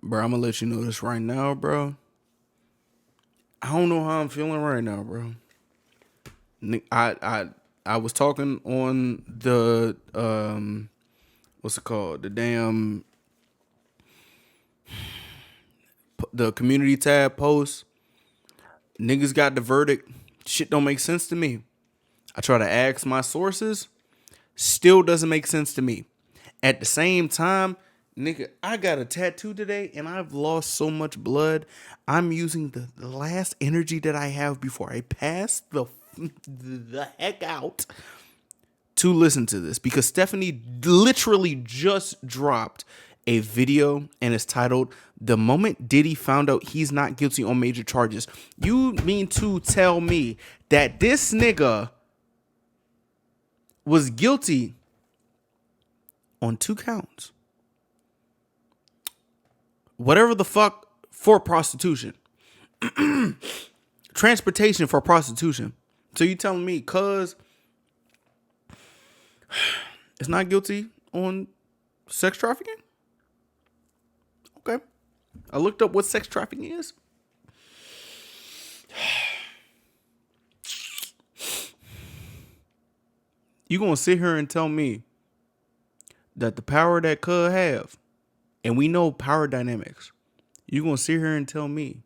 Bro, I'm gonna let you know this right now, bro. I don't know how I'm feeling right now, bro. I was talking on the what's it called? The community tab post. Niggas got the verdict. Shit don't make sense to me. I try to ask my sources. Still doesn't make sense to me. At the same time, nigga, I got a tattoo today and I've lost so much blood. I'm using the last energy that I have before I pass the heck out to listen to this, because Stephanie literally just dropped a video and it's titled "The Moment Diddy Found Out He's Not Guilty on Major Charges." You mean to tell me that this nigga was guilty on 2 counts? Whatever the fuck, for prostitution. Transportation for prostitution. So you telling me cuz it's not guilty on sex trafficking? Okay. I looked up what sex trafficking is. You gonna sit here and tell me that the power that cuz have, and we know power dynamics, you gonna sit here and tell me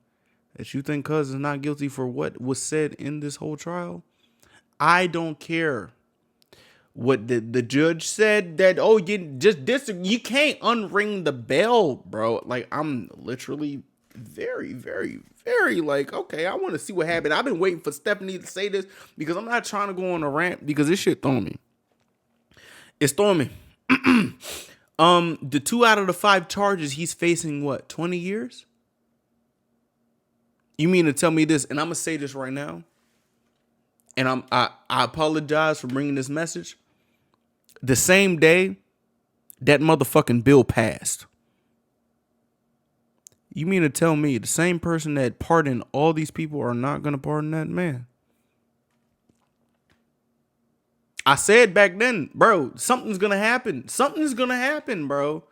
that you think cuz is not guilty for what was said in this whole trial? I don't care what the judge said, that, oh, you can't unring the bell, bro. Like, I'm literally very, very, very like, okay, I want to see what happened. I've been waiting for Stephanie to say this because I'm not trying to go on a rant, because this shit throwing me. It's throwing me. The 2 out of the 5 charges he's facing, what, 20 years? You mean to tell me this? And I'm gonna say this right now, and I apologize for bringing this message. The same day that motherfucking bill passed, you mean to tell me the same person that pardoned all these people are not gonna pardon that man? I said back then, bro, something's gonna happen. Something's gonna happen, bro.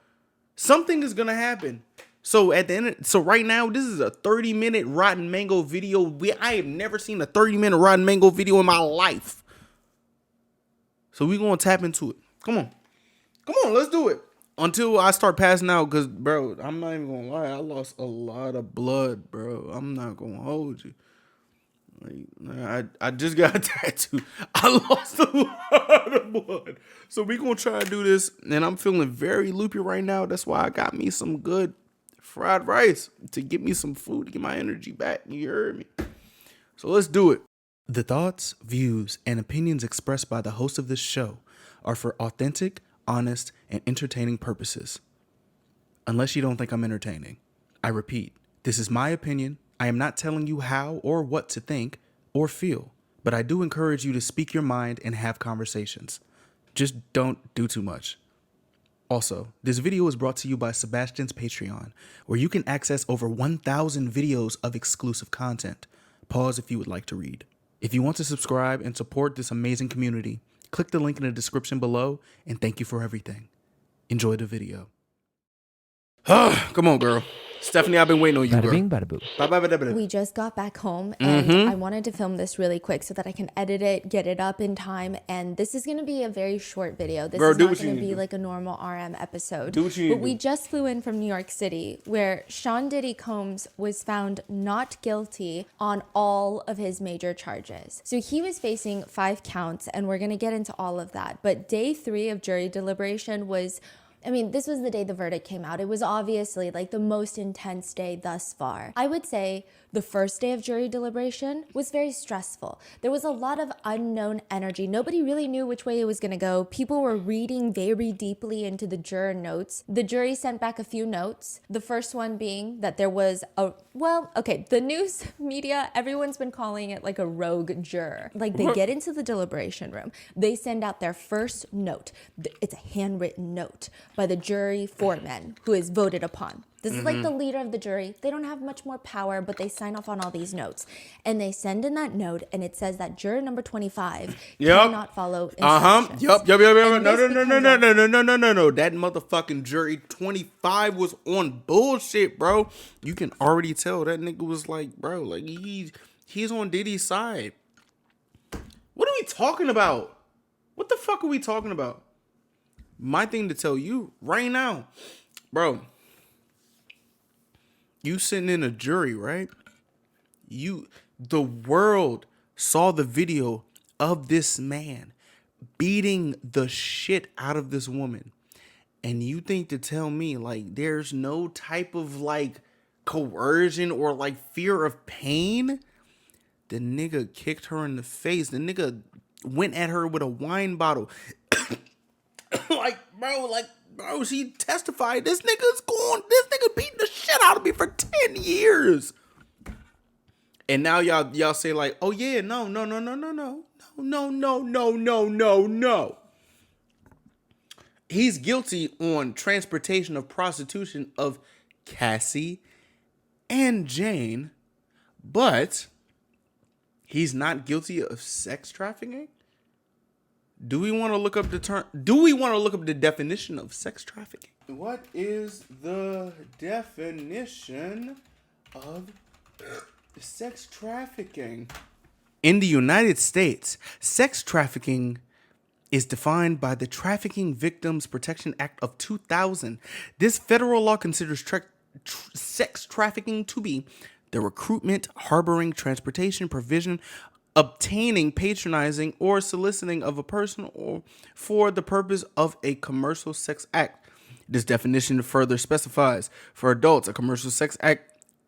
Something is gonna happen. So at the end, so right now, this is a 30-minute Rotten Mango video. I have never seen a 30-minute Rotten Mango video in my life. So we gonna tap into it. Come on, let's do it. Until I start passing out, because, bro, I'm not even gonna lie, I lost a lot of blood, bro. I'm not gonna hold you. Like, I just got a tattoo. I lost a lot of blood. So we gonna try to do this, and I'm feeling very loopy right now. That's why I got me some good fried rice to get me some food to get my energy back. You heard me? So let's do it. The thoughts, views, and opinions expressed by the host of this show are for authentic, honest, and entertaining purposes. Unless you don't think I'm entertaining. I repeat, this is my opinion. I am not telling you how or what to think or feel, but I do encourage you to speak your mind and have conversations. Just don't do too much. Also, this video is brought to you by Sebastine's Patreon, where you can access over 1,000 videos of exclusive content. Pause if you would like to read. If you want to subscribe and support this amazing community, click the link in the description below, and thank you for everything. Enjoy the video. Come on, girl. Stephanie, I've been waiting on you, Bada girl. bing, bada boo. We just got back home and I wanted to film this really quick so that I can edit it, get it up in time. And this is going to be a very short video. This Girl, is do not what you going to need to be do. like a normal RM episode. Do what you need But to we do. just flew in from New York City, where Sean Diddy Combs was found not guilty on all of his major charges. So he was facing 5 counts, and we're going to get into all of that. But day 3 of jury deliberation was, I mean, this was the day the verdict came out. It was obviously like the most intense day thus far. I would say the first day of jury deliberation was very stressful. There was a lot of unknown energy. Nobody really knew which way it was going to go. People were reading very deeply into the juror notes. The jury sent back a few notes. The first one being that there was the news media, everyone's been calling it like a rogue juror. Like, they get into the deliberation room. They send out their first note. It's a handwritten note by the jury foreman who is voted upon. This is like the leader of the jury. They don't have much more power, but they sign off on all these notes. And they send in that note, and it says that juror number 25 cannot follow instructions. Yup. And No. this becomes No. That motherfucking jury 25 was on bullshit, bro. You can already tell that nigga was like, bro, like he's on Diddy's side. What are we talking about? What the fuck are we talking about? My thing to tell you right now, bro. You sitting in a jury, right? The world saw the video of this man beating the shit out of this woman. And you think to tell me like there's no type of like coercion or like fear of pain? The nigga kicked her in the face. The nigga went at her with a wine bottle. Bro, she testified. This nigga beating the shit out of me for 10 years. And now y'all say like, oh yeah, no. He's guilty on transportation of prostitution of Cassie and Jane, but he's not guilty of sex trafficking? Do we want to look up the definition of sex trafficking? What is the definition of sex trafficking? In the United States, sex trafficking is defined by the Trafficking Victims Protection Act of 2000. This federal law considers sex trafficking to be the recruitment, harboring, transportation, provision, obtaining, patronizing, or soliciting of a person or for the purpose of a commercial sex act. This definition further specifies for adults a commercial sex act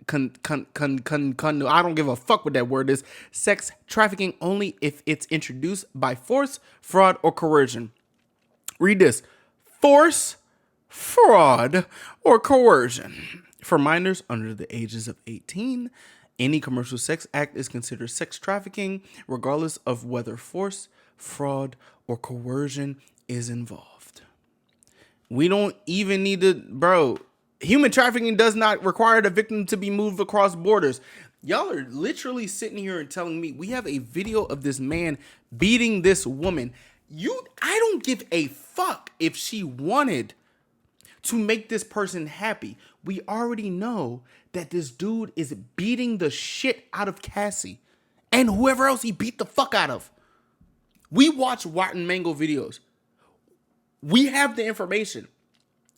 I don't give a fuck what that word is. Sex trafficking only if it's introduced by force, fraud, or coercion. Read this. Force, fraud, or coercion. For minors under the ages of 18, any commercial sex act is considered sex trafficking, regardless of whether force, fraud, or coercion is involved. We don't even need to, bro. Human trafficking does not require the victim to be moved across borders. Y'all are literally sitting here and telling me we have a video of this man beating this woman. I don't give a fuck if she wanted to make this person happy. We already know that this dude is beating the shit out of Cassie and whoever else he beat the fuck out of. We watch Rotten Mango videos. We have the information.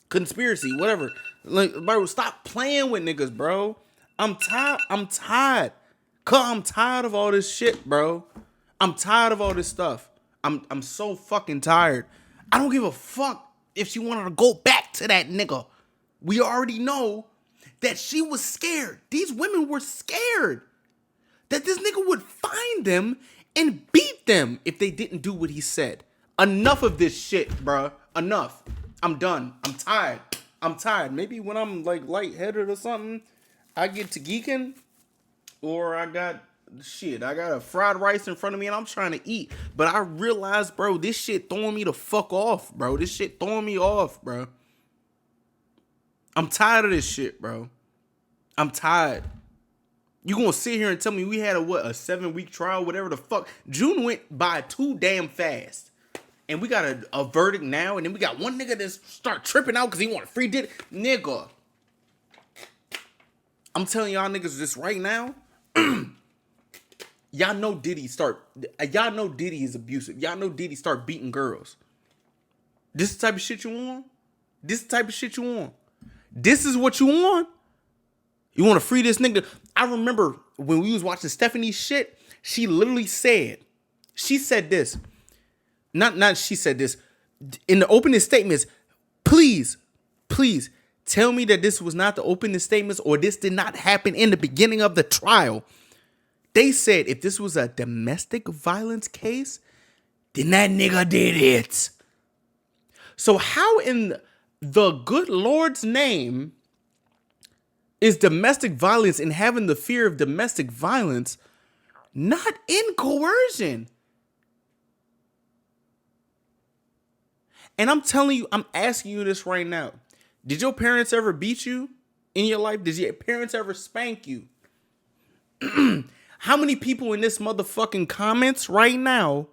Conspiracy, whatever. Like, bro, stop playing with niggas, bro. I'm tired. Cause I'm tired of all this shit, bro. I'm tired of all this stuff. I'm so fucking tired. I don't give a fuck if she wanted to go back to that nigga. We already know that she was scared. These women were scared that this nigga would find them and beat them if they didn't do what he said. Enough of this shit, bro. Enough. I'm done. I'm tired. Maybe when I'm like lightheaded or something, I get to geeking, or I got a fried rice in front of me and I'm trying to eat. But I realized, bro, this shit throwing me the fuck off, bro. This shit throwing me off, bro. I'm tired of this shit, bro. I'm tired. You gonna sit here and tell me we had a 7-week trial, whatever the fuck. June went by too damn fast. And we got a verdict now, and then we got one nigga that start tripping out because he want a free Diddy. Nigga. I'm telling y'all niggas this right now. Y'all know Diddy is abusive. Y'all know Diddy start beating girls. This the type of shit you want? This is what you want? You want to free this nigga? I remember when we was watching Stephanie's shit, she literally said this. Not she said this. In the opening statements, please tell me that this was not the opening statements or this did not happen in the beginning of the trial. They said if this was a domestic violence case, then that nigga did it. So how in the good Lord's name is domestic violence and having the fear of domestic violence not in coercion? And I'm telling you, I'm asking you this right now. Did your parents ever beat you in your life? Did your parents ever spank you? How many people in this motherfucking comments right now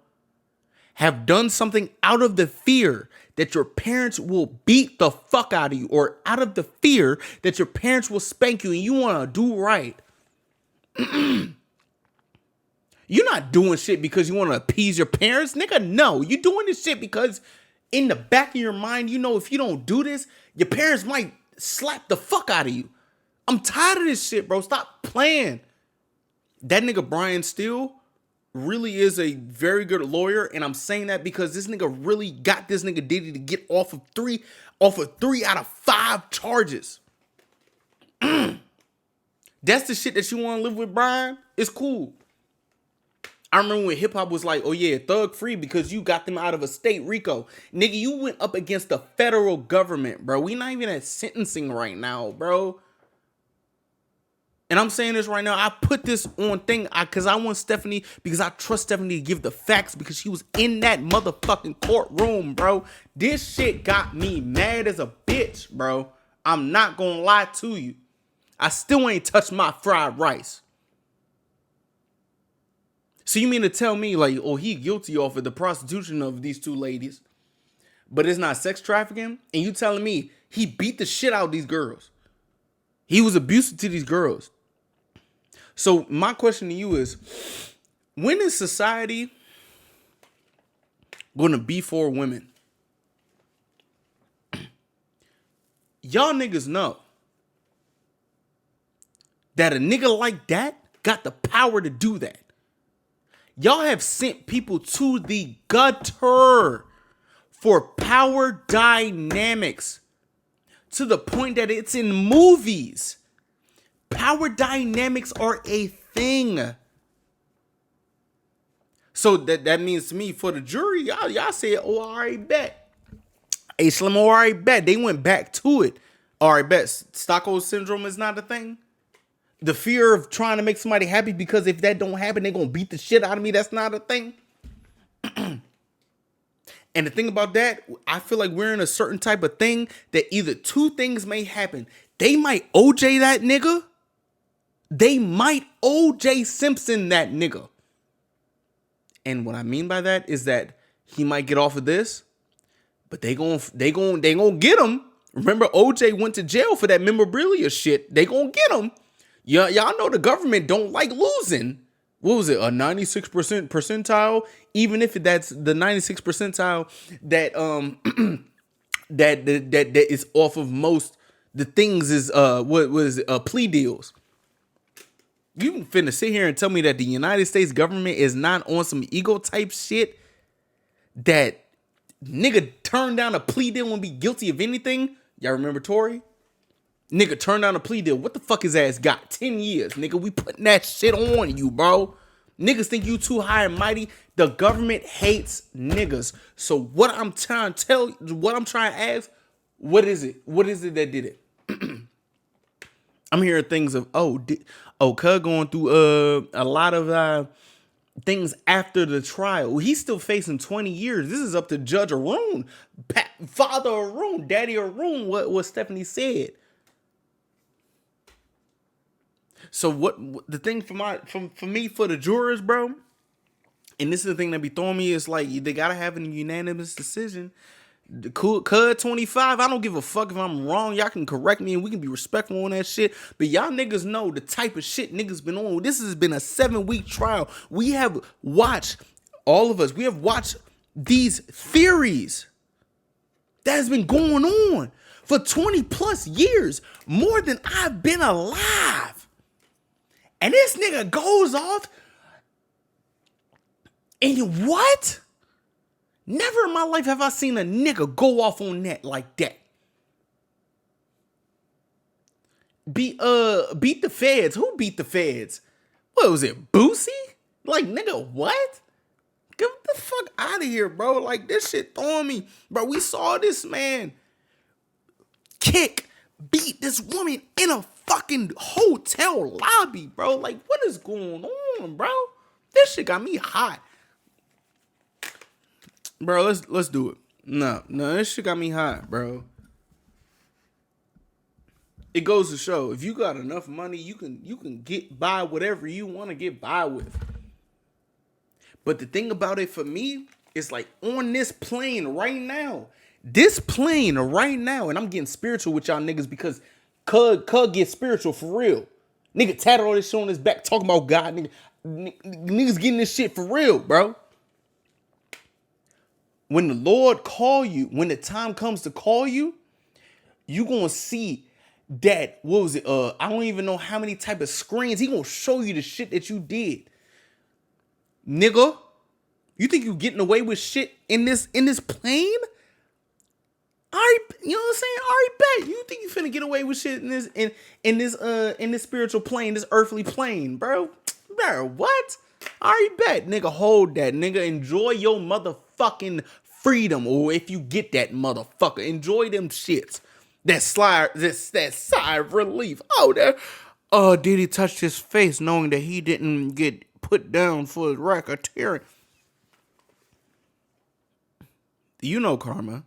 have done something out of the fear that your parents will beat the fuck out of you, or out of the fear that your parents will spank you and you want to do right? You're not doing shit because you want to appease your parents, nigga. No, you're doing this shit because in the back of your mind, you know if you don't do this, your parents might slap the fuck out of you. I'm tired of this shit, bro. Stop playing. That nigga Brian Steele really is a very good lawyer, and I'm saying that because this nigga really got this nigga Diddy to get off of three out of 5 charges. That's the shit that you want to live with, Brian. It's cool. I remember when hip hop was like, oh yeah, thug free because you got them out of a state RICO. Nigga, you went up against the federal government, bro. We not even at sentencing right now, bro. And I'm saying this right now. I put this on thing because I want Stephanie, because I trust Stephanie to give the facts because she was in that motherfucking courtroom, bro. This shit got me mad as a bitch, bro. I'm not gonna lie to you. I still ain't touched my fried rice. So you mean to tell me like, oh, he guilty off of the prostitution of these 2 ladies, but it's not sex trafficking? And you telling me he beat the shit out of these girls? He was abusive to these girls. So my question to you is, when is society going to be for women? Y'all niggas know that a nigga like that got the power to do that. Y'all have sent people to the gutter for power dynamics to the point that it's in movies. Power dynamics are a thing. So that means to me, for the jury, y'all said, oh, all right, bet. Hey, Slim, all right, bet. They went back to it. All right, bet. Stockholm syndrome is not a thing. The fear of trying to make somebody happy because if that don't happen, they're going to beat the shit out of me. That's not a thing. And the thing about that, I feel like we're in a certain type of thing that either 2 things may happen. They might OJ that nigga. They might OJ Simpson that nigga. And what I mean by that is that he might get off of this, but they gon' get him. Remember, OJ went to jail for that memorabilia shit. They gon' get him. Y'all know the government don't like losing. What was it? A 96% percentile? Even if that's the 96 percentile that that is off of most the things is what was it? Plea deals. You finna sit here and tell me that the United States government is not on some ego type shit, that nigga turned down a plea deal and be guilty of anything? Y'all remember Tory? Nigga turned down a plea deal. What the fuck his ass got? 10 years, nigga. We putting that shit on you, bro. Niggas think you too high and mighty. The government hates niggas. So what I'm trying to ask, what is it? What is it that did it? I'm hearing things of, Cuz going through a lot of things after the trial. He's still facing 20 years. This is up to Judge Arun, Father Arun, Daddy Arun, what Stephanie said. So what the thing for me, for the jurors, bro, and this is the thing that be throwing me, is like they gotta have a unanimous decision. Cud 25, I don't give a fuck if I'm wrong. Y'all can correct me and we can be respectful on that shit. But y'all niggas know the type of shit niggas been on. This has been a 7-week trial. We have watched, all of us, we have watched these theories that has been going on for 20 plus years, more than I've been alive. And this nigga goes off and what? Never in my life have I seen a nigga go off on that like that. Beat the feds. Who beat the feds? What was it? Boosie? Like, nigga, what? Get the fuck out of here, bro. Like, this shit throwing me. Bro, we saw this man beat this woman in a fucking hotel lobby, bro. Like, what is going on, bro? This shit got me hot. Bro, let's do it. No, this shit got me hot, bro. It goes to show if you got enough money, you can get by whatever you want to get by with. But the thing about it for me is like on this plane right now, and I'm getting spiritual with y'all niggas because Cud gets spiritual for real. Nigga tatted all this shit on his back talking about God. Niggas getting this shit for real, bro. When the Lord call you, when the time comes to call you, you gonna see that, what was it? I don't even know how many type of screens. He gonna show you the shit that you did. Nigga, you think you getting away with shit in this plane? Alright, you know what I'm saying? Alright, bet. You think you finna get away with shit in this spiritual plane, this earthly plane, bro? Bro, what? Alright, bet. Nigga, hold that. Nigga, enjoy your motherfucking freedom. Or if you get that motherfucker, enjoy them shits. That sigh of relief. Diddy touched his face knowing that he didn't get put down for his racketeering. You know karma.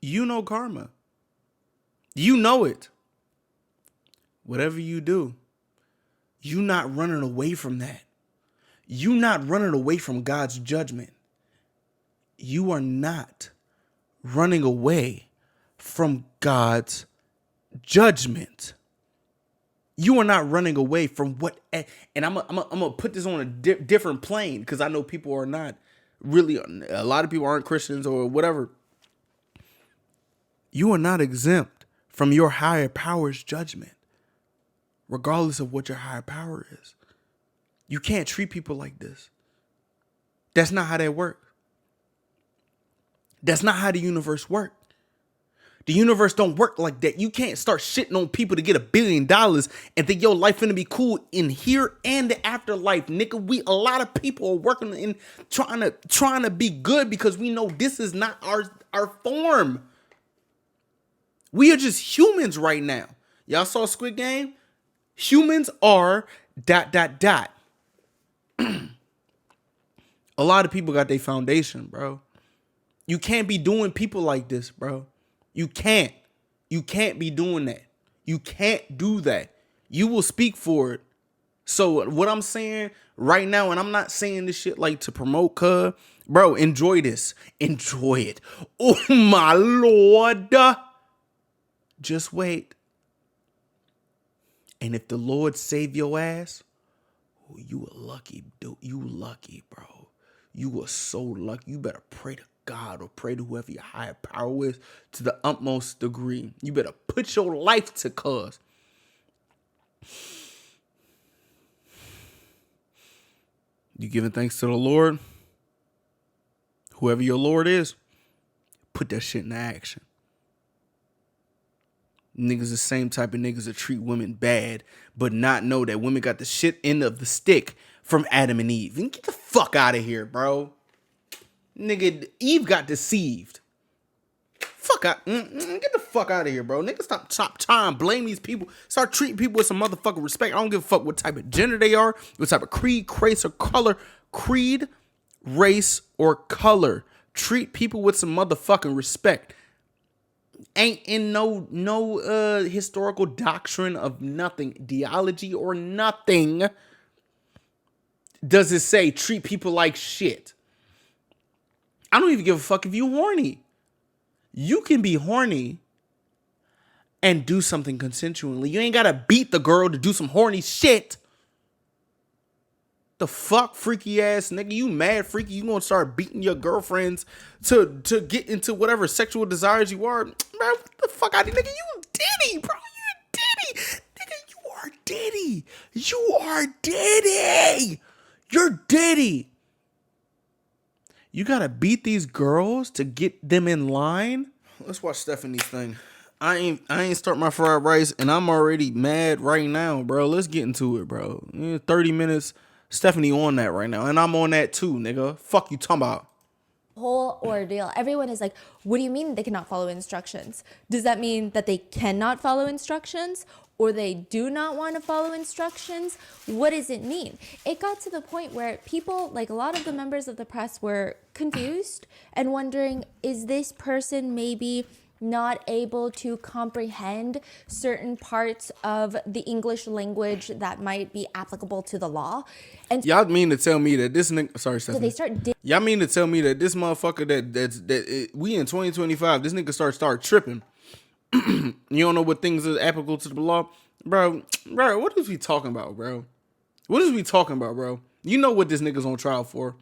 You know karma. You know it. Whatever you do, you not running away from that. You not running away from God's judgment. You are not running away from God's judgment. You are not running away from what, and I'm gonna put this on a different plane because I know people are not really, a lot of people aren't Christians or whatever. You are not exempt from your higher power's judgment, regardless of what your higher power is. You can't treat people like this. That's not how that works. That's not how the universe works. The universe don't work like that. You can't start shitting on people to get $1 billion and think your life finna be cool in here and the afterlife, nigga. A lot of people are working in trying to be good because we know this is not our form. We are just humans right now. Y'all saw Squid Game? Humans are ... A lot of people got their foundation, bro. You can't be doing people like this, bro. You can't. You can't be doing that. You can't do that. You will speak for it. So what I'm saying right now, and I'm not saying this shit like to promote cuz, bro, enjoy this. Enjoy it. Oh my Lord. Just wait. And if the Lord save your ass, oh, you a lucky dude. You lucky, bro. You are so lucky. You better pray to God or pray to whoever your higher power is to the utmost degree. You better put your life to cuz. You giving thanks to the Lord? Whoever your Lord is, put that shit into action. Niggas the same type of niggas that treat women bad, but not know that women got the shit end of the stick from Adam and Eve. And get the fuck out of here, bro. Nigga, Eve got deceived. Fuck out. Get the fuck out of here, bro. Nigga, stop trying to blame these people. Start treating people with some motherfucking respect. I don't give a fuck what type of gender they are, what type of creed, race, or color. Creed, race, or color. Treat people with some motherfucking respect. Ain't in no historical doctrine of nothing, ideology or nothing. Does it say treat people like shit? I don't even give a fuck if you horny. You can be horny and do something consensually. You ain't gotta beat the girl to do some horny shit. The fuck, freaky ass nigga? You mad freaky? You gonna start beating your girlfriends to get into whatever sexual desires you are? Bro, what the fuck out of here, nigga? You Diddy, bro. You Diddy. Nigga, you are Diddy. You are Diddy. You're Diddy. You gotta beat these girls to get them in line? Let's watch Stephanie's thing. I ain't start my fried rice and I'm already mad right now, bro. Let's get into it, bro. 30 minutes. Stephanie on that right now. And I'm on that too, nigga. Fuck you talking about. Whole ordeal. Everyone is like, what do you mean they cannot follow instructions? Does that mean that they cannot follow instructions? or they do not want to follow instructions? What does it mean? It got to the point where people, like a lot of the members of the press, were confused and wondering, is this person maybe not able to comprehend certain parts of the English language that might be applicable to the law? And Y'all mean to tell me that this nigga? Sorry, so Stephanie. they start Y'all mean to tell me that this motherfucker we in 2025? This nigga start tripping. You don't know what things are applicable to the law, bro. Bro, what is we talking about, bro? What is we talking about, bro? You know what this nigga's on trial for?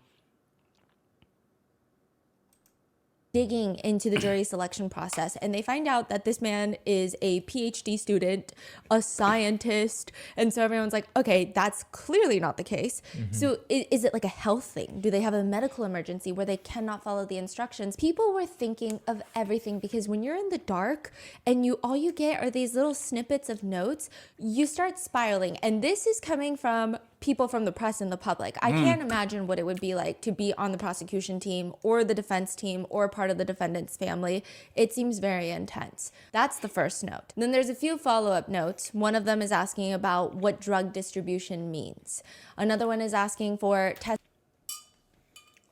digging into the jury selection process, and they find out that this man is a PhD student, a scientist, and so everyone's like, okay, that's clearly not the case. So is it like a health thing? Do they have a medical emergency where they cannot follow the instructions? People were thinking of everything, because when you're in the dark and all you get are these little snippets of notes, you start spiraling. And this is coming from people from the press and the public. I can't imagine what it would be like to be on the prosecution team or the defense team or part of the defendant's family. It seems very intense. That's the first note. Then there's a few follow-up notes. One of them is asking about what drug distribution means. Another one is asking for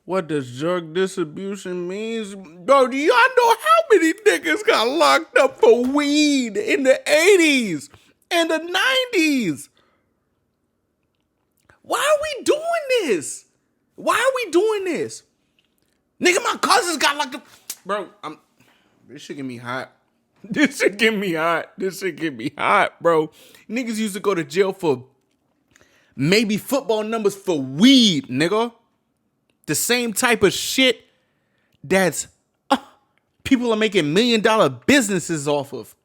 What does drug distribution means? Bro, do y'all know how many niggas got locked up for weed in the 80s and the 90s? Why are we doing this? Why are we doing this? Nigga, my cousins got locked up. Bro, this shit get me hot. This shit get me hot. This shit get me hot, bro. Niggas used to go to jail for maybe football numbers for weed, nigga. The same type of shit that's people are making $1 million businesses off of.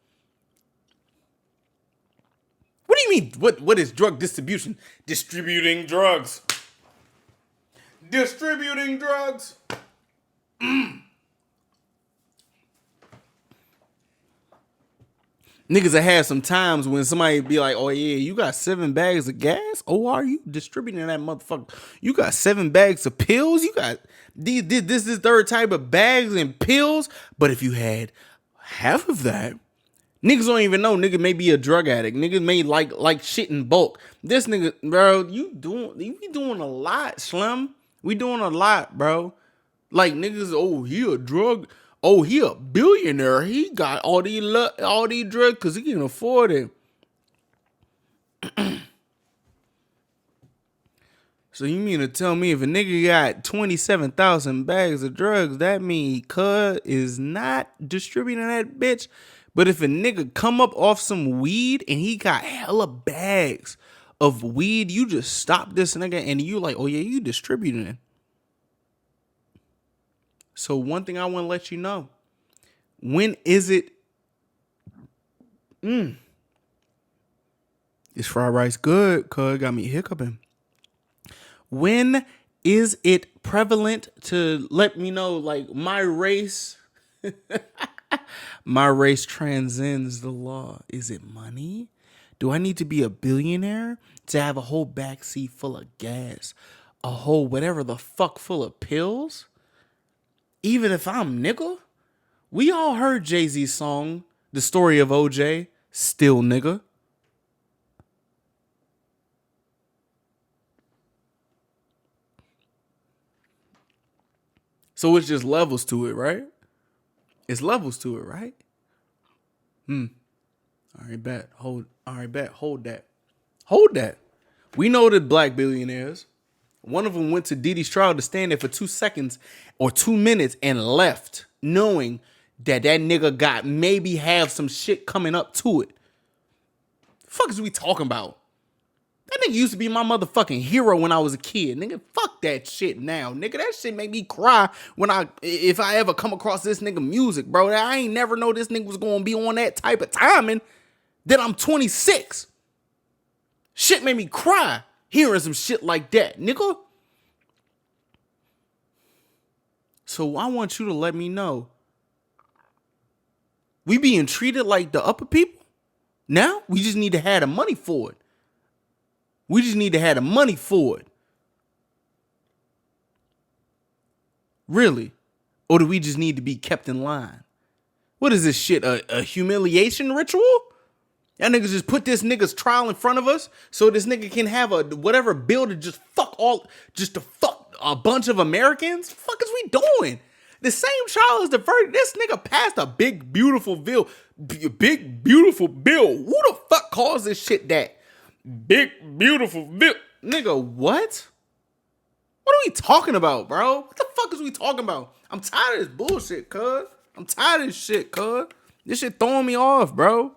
What do you mean? What is drug distribution? Distributing drugs. Distributing drugs. Niggas have had some times when somebody be like, oh yeah, you got 7 bags of gas? Oh, are you distributing that motherfucker? You got 7 bags of pills? You got this third type of bags and pills? But if you had half of that, niggas don't even know. Nigga may be a drug addict. Nigga may like shit in bulk. This nigga, bro, we doing a lot, Slim. We doing a lot, bro. Like niggas, oh, he a drug. Oh, he a billionaire. He got all these drugs because he can afford it. So you mean to tell me if a nigga got 27,000 bags of drugs, that mean cuz is not distributing that bitch? But if a nigga come up off some weed and he got hella bags of weed, you just stop this nigga and you like, oh yeah, you distributing it. So one thing I want to let you know, when is it? This fried rice good, cuz got me hiccuping. When is it prevalent to let me know, like, my race, my race transcends the law? Is it money? Do I need to be a billionaire to have a whole backseat full of gas? A whole whatever the fuck full of pills? Even if I'm nigga? We all heard Jay-Z's song, The Story of OJ, Still Nigga. So it's just levels to it, right? It's levels to it, right? All right, bet. Hold that. Hold that. We know the black billionaires. One of them went to Diddy's trial to stand there for 2 seconds or 2 minutes and left, knowing that nigga got maybe have some shit coming up to it. The fuck is we talking about? That nigga used to be my motherfucking hero when I was a kid. Nigga, fuck that shit now. Nigga, that shit make me cry if I ever come across this nigga music, bro. I ain't never know this nigga was gonna be on that type of timing. Then I'm 26. Shit made me cry hearing some shit like that, nigga. So I want you to let me know. We being treated like the upper people? Now we just need to have the money for it. We just need to have the money for it. Really? Or do we just need to be kept in line? What is this shit? A humiliation ritual? Y'all niggas just put this nigga's trial in front of us so this nigga can have a whatever bill to just to fuck a bunch of Americans? What the fuck is we doing? The same trial as the verdict. This nigga passed a big, beautiful bill. Big, beautiful bill. Who the fuck calls this shit that? Big, beautiful bill. Nigga, what? What are we talking about, bro? What the fuck is we talking about? I'm tired of this bullshit, cuz. I'm tired of this shit, cuz. This shit throwing me off, bro.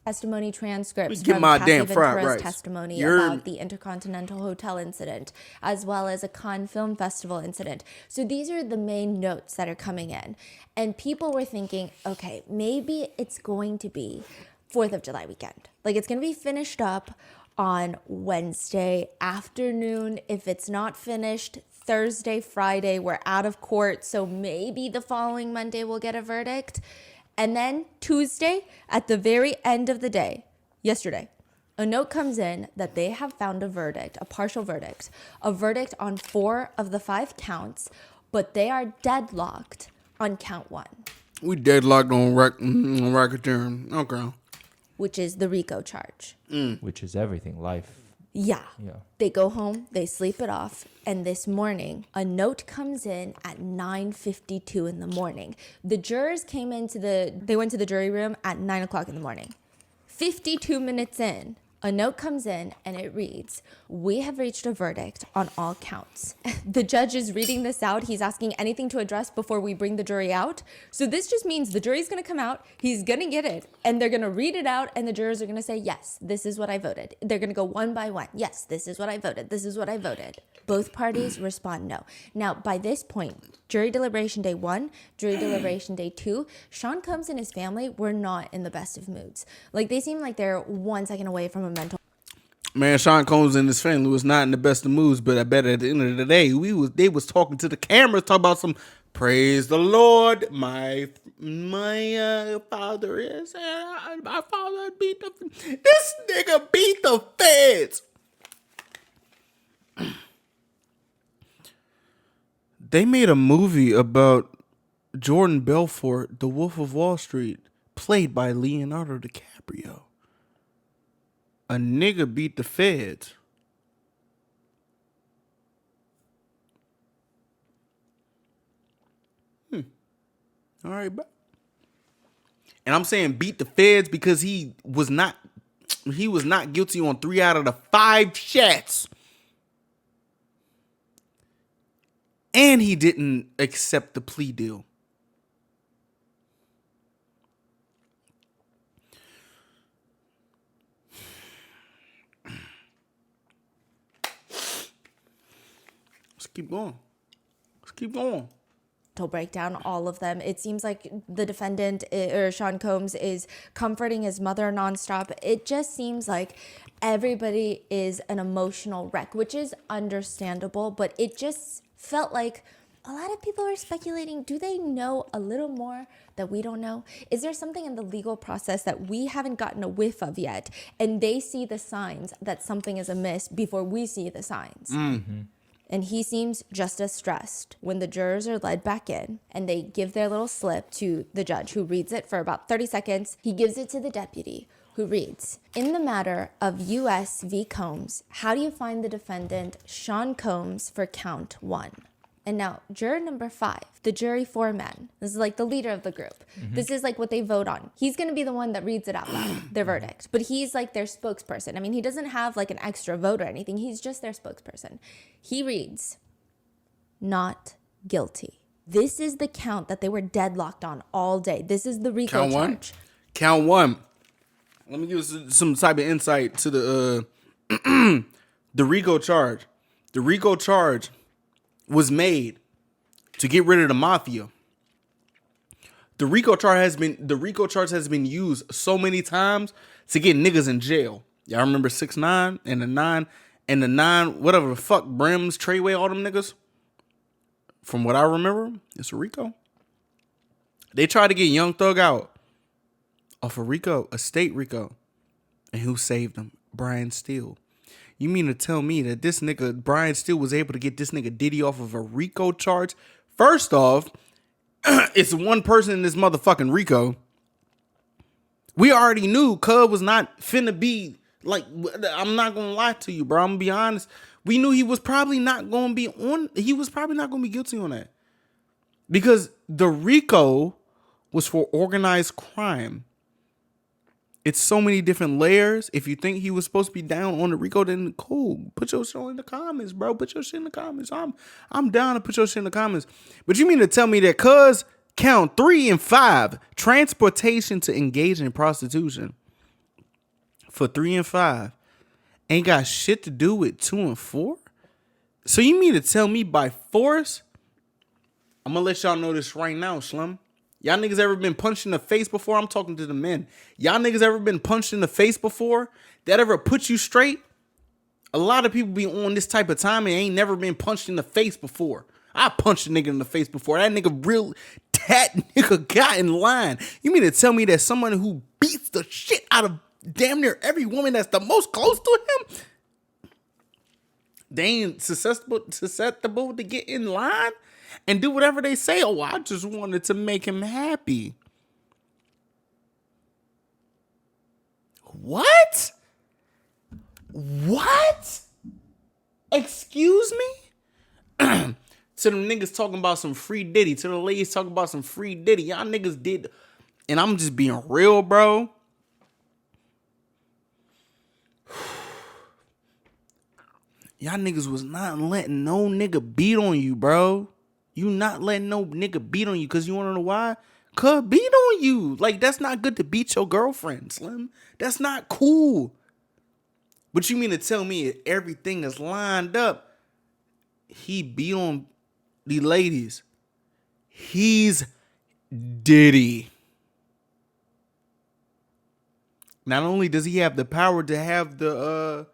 Testimony transcripts Get from my Kathy damn fried Ventura's rice. testimony You're- about the Intercontinental Hotel incident, as well as a Cannes Film Festival incident. So these are the main notes that are coming in. And people were thinking, okay, maybe it's going to be 4th of July weekend. Like, it's going to be finished up on Wednesday afternoon. If it's not finished, Thursday, Friday, we're out of court. So maybe the following Monday we'll get a verdict. And then Tuesday, at the very end of the day, yesterday, a note comes in that they have found a verdict, a partial verdict, a verdict on 4 of the 5 counts, but they are deadlocked on count 1. We deadlocked on racketeering. Okay. Which is the RICO charge. Which is everything, life. Yeah. Yeah. They go home, they sleep it off, and this morning, a note comes in at 9:52 in the morning. The jurors they went to the jury room at 9 o'clock in the morning. 52 minutes in, a note comes in and it reads, "We have reached a verdict on all counts." The judge is reading this out. He's asking anything to address before we bring the jury out. So this just means the jury's going to come out, he's going to get it, and they're going to read it out, and the jurors are going to say, yes, this is what I voted. They're going to go one by one. Yes, this is what I voted. This is what I voted. Both parties respond no. Now, by this point, jury deliberation day 1, jury deliberation day 2, Sean Combs and his family were not in the best of moods. Like, they seem like they're 1 second away from a mental. Man, Sean Combs and his family was not in the best of moods, but I bet at the end of the day, they was talking to the cameras, talking about some praise the Lord. My father is my father beat this nigga beat the feds. They made a movie about Jordan Belfort, the Wolf of Wall Street, played by Leonardo DiCaprio. A nigga beat the feds. All right, bro. And I'm saying beat the feds because he was not guilty on 3 out of the 5 shots. And he didn't accept the plea deal. Let's keep going. Let's keep going. To break down all of them. It seems like the defendant, or Sean Combs, is comforting his mother nonstop. It just seems like everybody is an emotional wreck, which is understandable, but it just felt like a lot of people are speculating, do they know a little more that we don't know? Is there something in the legal process that we haven't gotten a whiff of yet, and they see the signs that something is amiss before we see the signs? Mm-hmm. And he seems just as stressed when the jurors are led back in and they give their little slip to the judge, who reads it for about 30 seconds. He gives it to the deputy, who reads, "In the matter of U.S. v. Combs, how do you find the defendant Sean Combs for count 1? And now, juror number 5, the jury foreman. This is like the leader of the group. Mm-hmm. This is like what they vote on. He's going to be the one that reads it out loud, their verdict. But he's like their spokesperson. I mean, he doesn't have like an extra vote or anything. He's just their spokesperson. He reads, not guilty. This is the count that they were deadlocked on all day. This is the RICO charge. Count 1. Let me give you some type of insight to the the RICO charge. The RICO charge was made to get rid of the mafia. The RICO charge has been used so many times to get niggas in jail. Y'all remember 6ix9ine and the 9 whatever the fuck Brims, Treyway, all them niggas? From what I remember, it's a RICO. They tried to get Young Thug out off a RICO, a state RICO. And who saved him? Brian Steele. You mean to tell me that this nigga, Brian Steele, was able to get this nigga Diddy off of a RICO charge? First off, it's one person in this motherfucking RICO We already knew Cub was not finna be like, I'm not gonna lie to you, bro. I'm gonna be honest. We knew he was probably not gonna be guilty on that. Because the RICO was for organized crime. It's so many different layers. If you think he was supposed to be down on the RICO, then cool. Put your shit in the comments, bro. Put your shit in the comments. I'm down to put your shit in the comments. But you mean to tell me that cuz count 3 and 5, transportation to engage in prostitution for 3 and 5 ain't got shit to do with 2 and 4? So you mean to tell me by force? I'm gonna let y'all know this right now, Slum. Y'all niggas ever been punched in the face before? I'm talking to the men. Y'all niggas ever been punched in the face before? That ever put you straight? A lot of people be on this type of time and ain't never been punched in the face before. I punched a nigga in the face before. That nigga got in line. You mean to tell me that someone who beats the shit out of damn near every woman that's the most close to him, they ain't susceptible to get in line and do whatever they say? Oh, I just wanted to make him happy. What? What? Excuse me? To them niggas talking about some free Diddy. To the ladies talking about some free Diddy. Y'all niggas did. And I'm just being real, bro. Y'all niggas was not letting no nigga beat on you, bro. You not letting no nigga beat on you because you want to know why? Cuz beat on you. Like, that's not good to beat your girlfriend, Slim. That's not cool. But you mean to tell me everything is lined up? He beat on the ladies. He's Diddy. Not only does he have the power to have the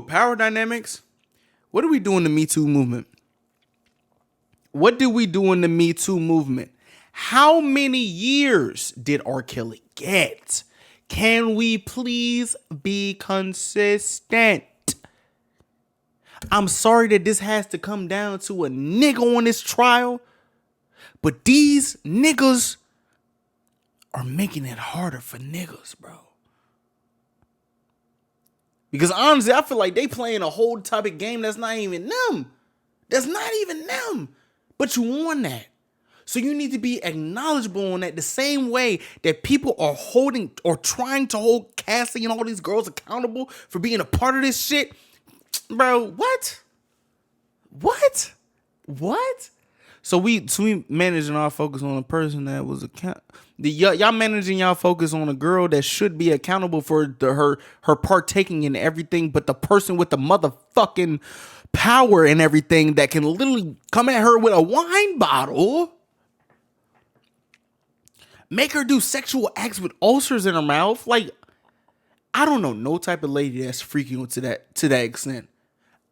power dynamics, what do we do in the Me Too movement? What did we do in the Me Too movement? How many years did R. Kelly get? Can we please be consistent? I'm sorry that this has to come down to a nigga on this trial, but these niggas are making it harder for niggas, bro. Because honestly, I feel like they playing a whole type of game that's not even them. That's not even them. But you won that. So you need to be acknowledgeable on that the same way that people are holding or trying to hold Cassie and all these girls accountable for being a part of this shit. Bro, what? So we managing our focus on a person that was y'all managing y'all focus on a girl that should be accountable for her partaking in everything, but the person with the motherfucking power and everything that can literally come at her with a wine bottle, make her do sexual acts with ulcers in her mouth. Like, I don't know no type of lady that's freaky to that extent.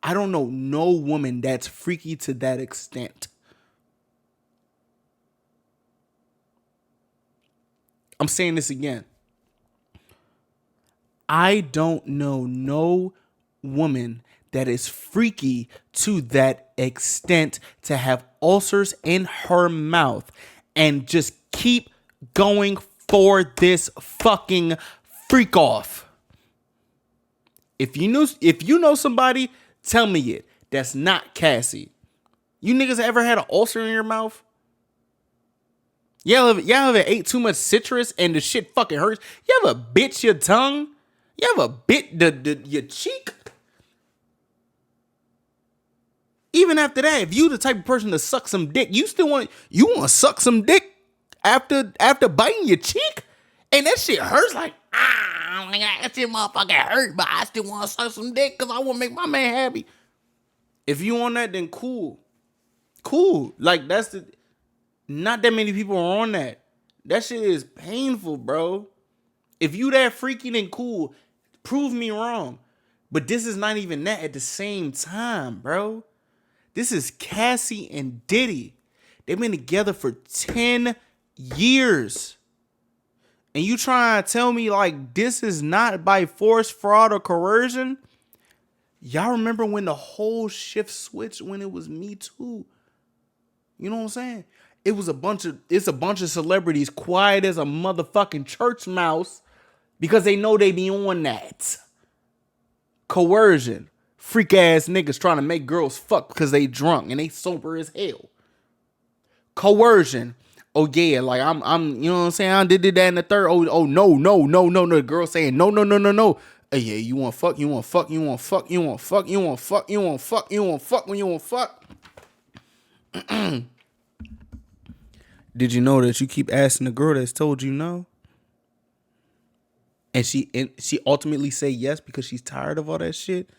I don't know no woman that's freaky to that extent. I'm saying this again. I don't know no woman that is freaky to that extent to have ulcers in her mouth and just keep going for this fucking freak off. If you know somebody, tell me it. That's not Cassie. You niggas ever had an ulcer in your mouth? Y'all ever ate too much citrus and the shit fucking hurts? You ever bit your tongue? You ever bit your cheek? Even after that, if you the type of person to suck some dick, you want to suck some dick after biting your cheek? And that shit hurts like, that shit motherfucking hurt, but I still want to suck some dick because I want to make my man happy. If you on that, then cool. Like, not that many people are on that. That shit is painful, bro. If you that freaky, then cool. Prove me wrong. But this is not even that at the same time, bro. This is Cassie and Diddy. They've been together for 10 years. And you trying to tell me like this is not by force, fraud, or coercion? Y'all remember when the whole shift switched when it was Me Too? You know what I'm saying? It's a bunch of celebrities quiet as a motherfucking church mouse because they know they be on that. Coercion. Freak ass niggas trying to make girls fuck because they drunk and they sober as hell. Coercion. Oh yeah, like I'm you know what I'm saying? I did that in the third. Oh no. The girl saying no. Hey, yeah, you want fuck, when you want fuck. Did you know that you keep asking the girl that's told you no? And she ultimately say yes because she's tired of all that shit?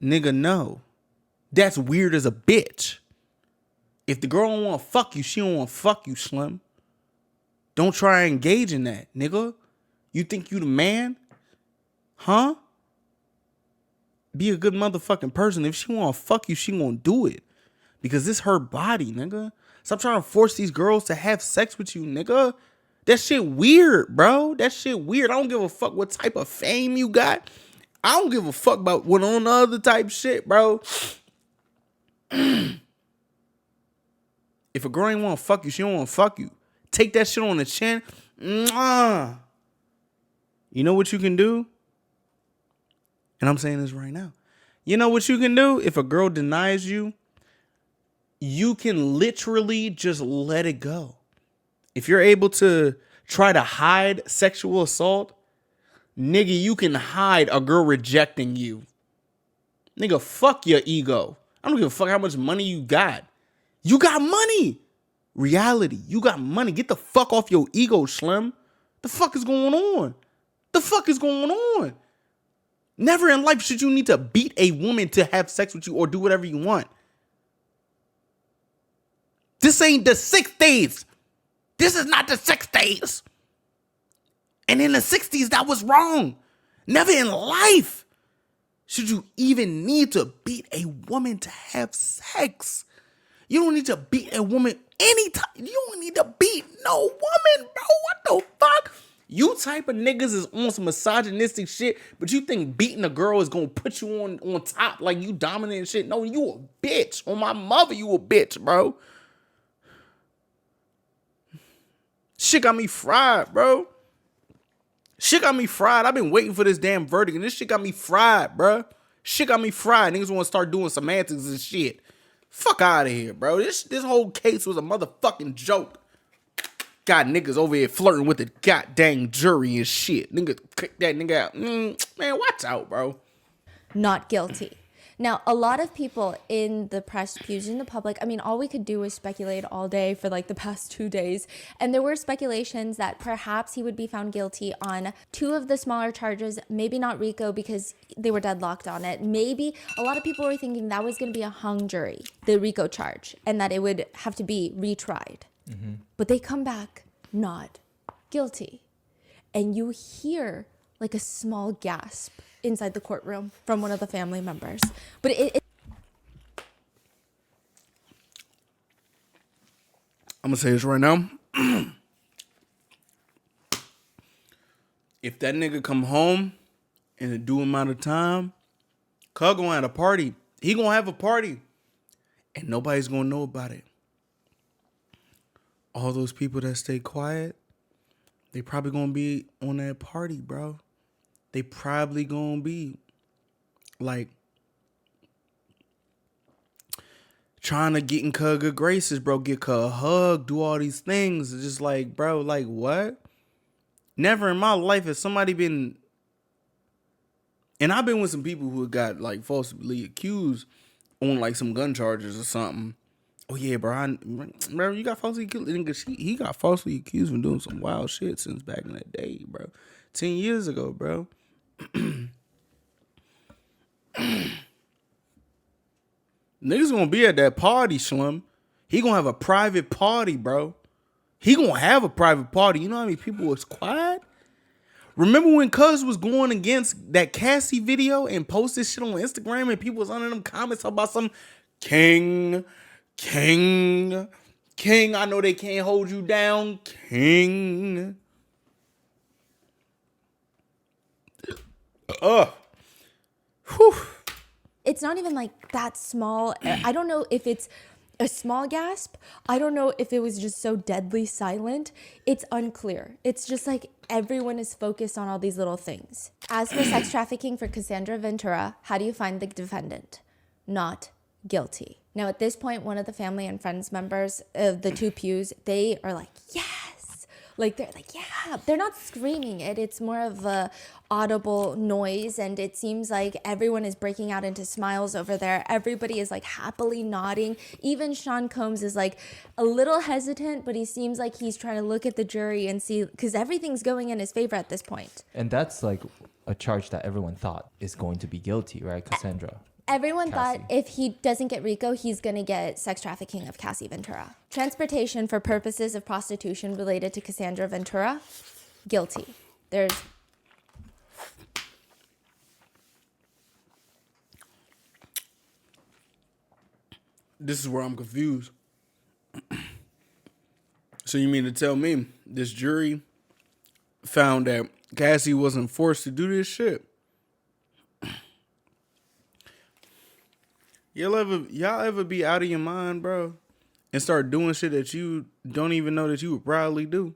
Nigga, no. That's weird as a bitch. If the girl don't want to fuck you, she don't want to fuck you, Slim. Don't try and engage in that, nigga. You think you the man? Huh? Be a good motherfucking person. If she want to fuck you, she gonna do it. Because it's her body, nigga. Stop trying to force these girls to have sex with you, nigga. That shit weird, bro. That shit weird. I don't give a fuck what type of fame you got. I don't give a fuck about what on the other type shit, bro. If a girl ain't want to fuck you, she don't want to fuck you. Take that shit on the chin. Mwah. You know what you can do? And I'm saying this right now. You know what you can do? If a girl denies you, you can literally just let it go. If you're able to try to hide sexual assault, nigga, you can hide a girl rejecting you. Nigga, fuck your ego. I don't give a fuck how much money you got. You got money. Reality. You got money. Get the fuck off your ego, Slim. The fuck is going on? Never in life should you need to beat a woman to have sex with you or do whatever you want. This ain't the 60s. This is not the 60s. And in the 60s, that was wrong. Never in life should you even need to beat a woman to have sex. You don't need to beat a woman anytime. You don't need to beat no woman, bro. What the fuck? You type of niggas is on some misogynistic shit, but you think beating a girl is gonna put you on top like you dominant and shit. No, you a bitch. On my mother, you a bitch, bro. Shit got me fried, bro. I've been waiting for this damn verdict, and this shit got me fried, bro. Niggas want to start doing semantics and shit. Fuck out of here, bro. This whole case was a motherfucking joke. Got niggas over here flirting with the goddamn jury and shit. Nigga, kick that nigga out. Man, watch out, bro. Not guilty. Now, a lot of people in the press pews, in the public, I mean, all we could do was speculate all day for like the past 2 days. And there were speculations that perhaps he would be found guilty on 2 of the smaller charges, maybe not RICO because they were deadlocked on it. Maybe a lot of people were thinking that was going to be a hung jury, the RICO charge, and that it would have to be retried. Mm-hmm. But they come back not guilty. And you hear like a small gasp inside the courtroom from one of the family members. But I'm gonna say this right now. If that nigga come home in a due amount of time, Cug gonna have a party. He gonna have a party. And nobody's gonna know about it. All those people that stay quiet, they probably gonna be on that party, bro. They probably gonna be like trying to get in Cug good graces, bro. Get Cug a hug, do all these things. It's just like, bro, like what? Never in my life has somebody been, and I've been with some people who got like falsely accused on like some gun charges or something. Oh yeah, bro, bro, you got falsely accused. He got falsely accused of doing some wild shit since back in that day, bro. 10 years ago, bro. Niggas gonna be at that party, Slim. He gonna have a private party, bro. You know how many people was quiet? Remember when Cuz was going against that Cassie video and posted shit on Instagram and people was under them comments about some King. I know they can't hold you down, King. it's not even like that small. I don't know if it's a small gasp. I don't know if it was just so deadly silent. It's unclear. It's just like everyone is focused on all these little things. As for sex trafficking for Cassandra Ventura, how do you find the defendant? Not guilty. Now, at this point, one of the family and friends members of the two pews, they are like, yes. Like, they're like, yeah. They're not screaming it. It's more of a audible noise. And it seems like everyone is breaking out into smiles over there. Everybody is like happily nodding. Even Sean Combs is like a little hesitant, but he seems like he's trying to look at the jury and see, because everything's going in his favor at this point. And that's like a charge that everyone thought is going to be guilty, right, Cassandra? Everyone Cassie. thought if he doesn't get RICO, he's going to get sex trafficking of Cassie Ventura. Transportation for purposes of prostitution related to Cassandra Ventura, guilty. There's This is where I'm confused. So you mean to tell me this jury found that Cassie wasn't forced to do this shit? Y'all ever be out of your mind, bro, and start doing shit that you don't even know that you would probably do?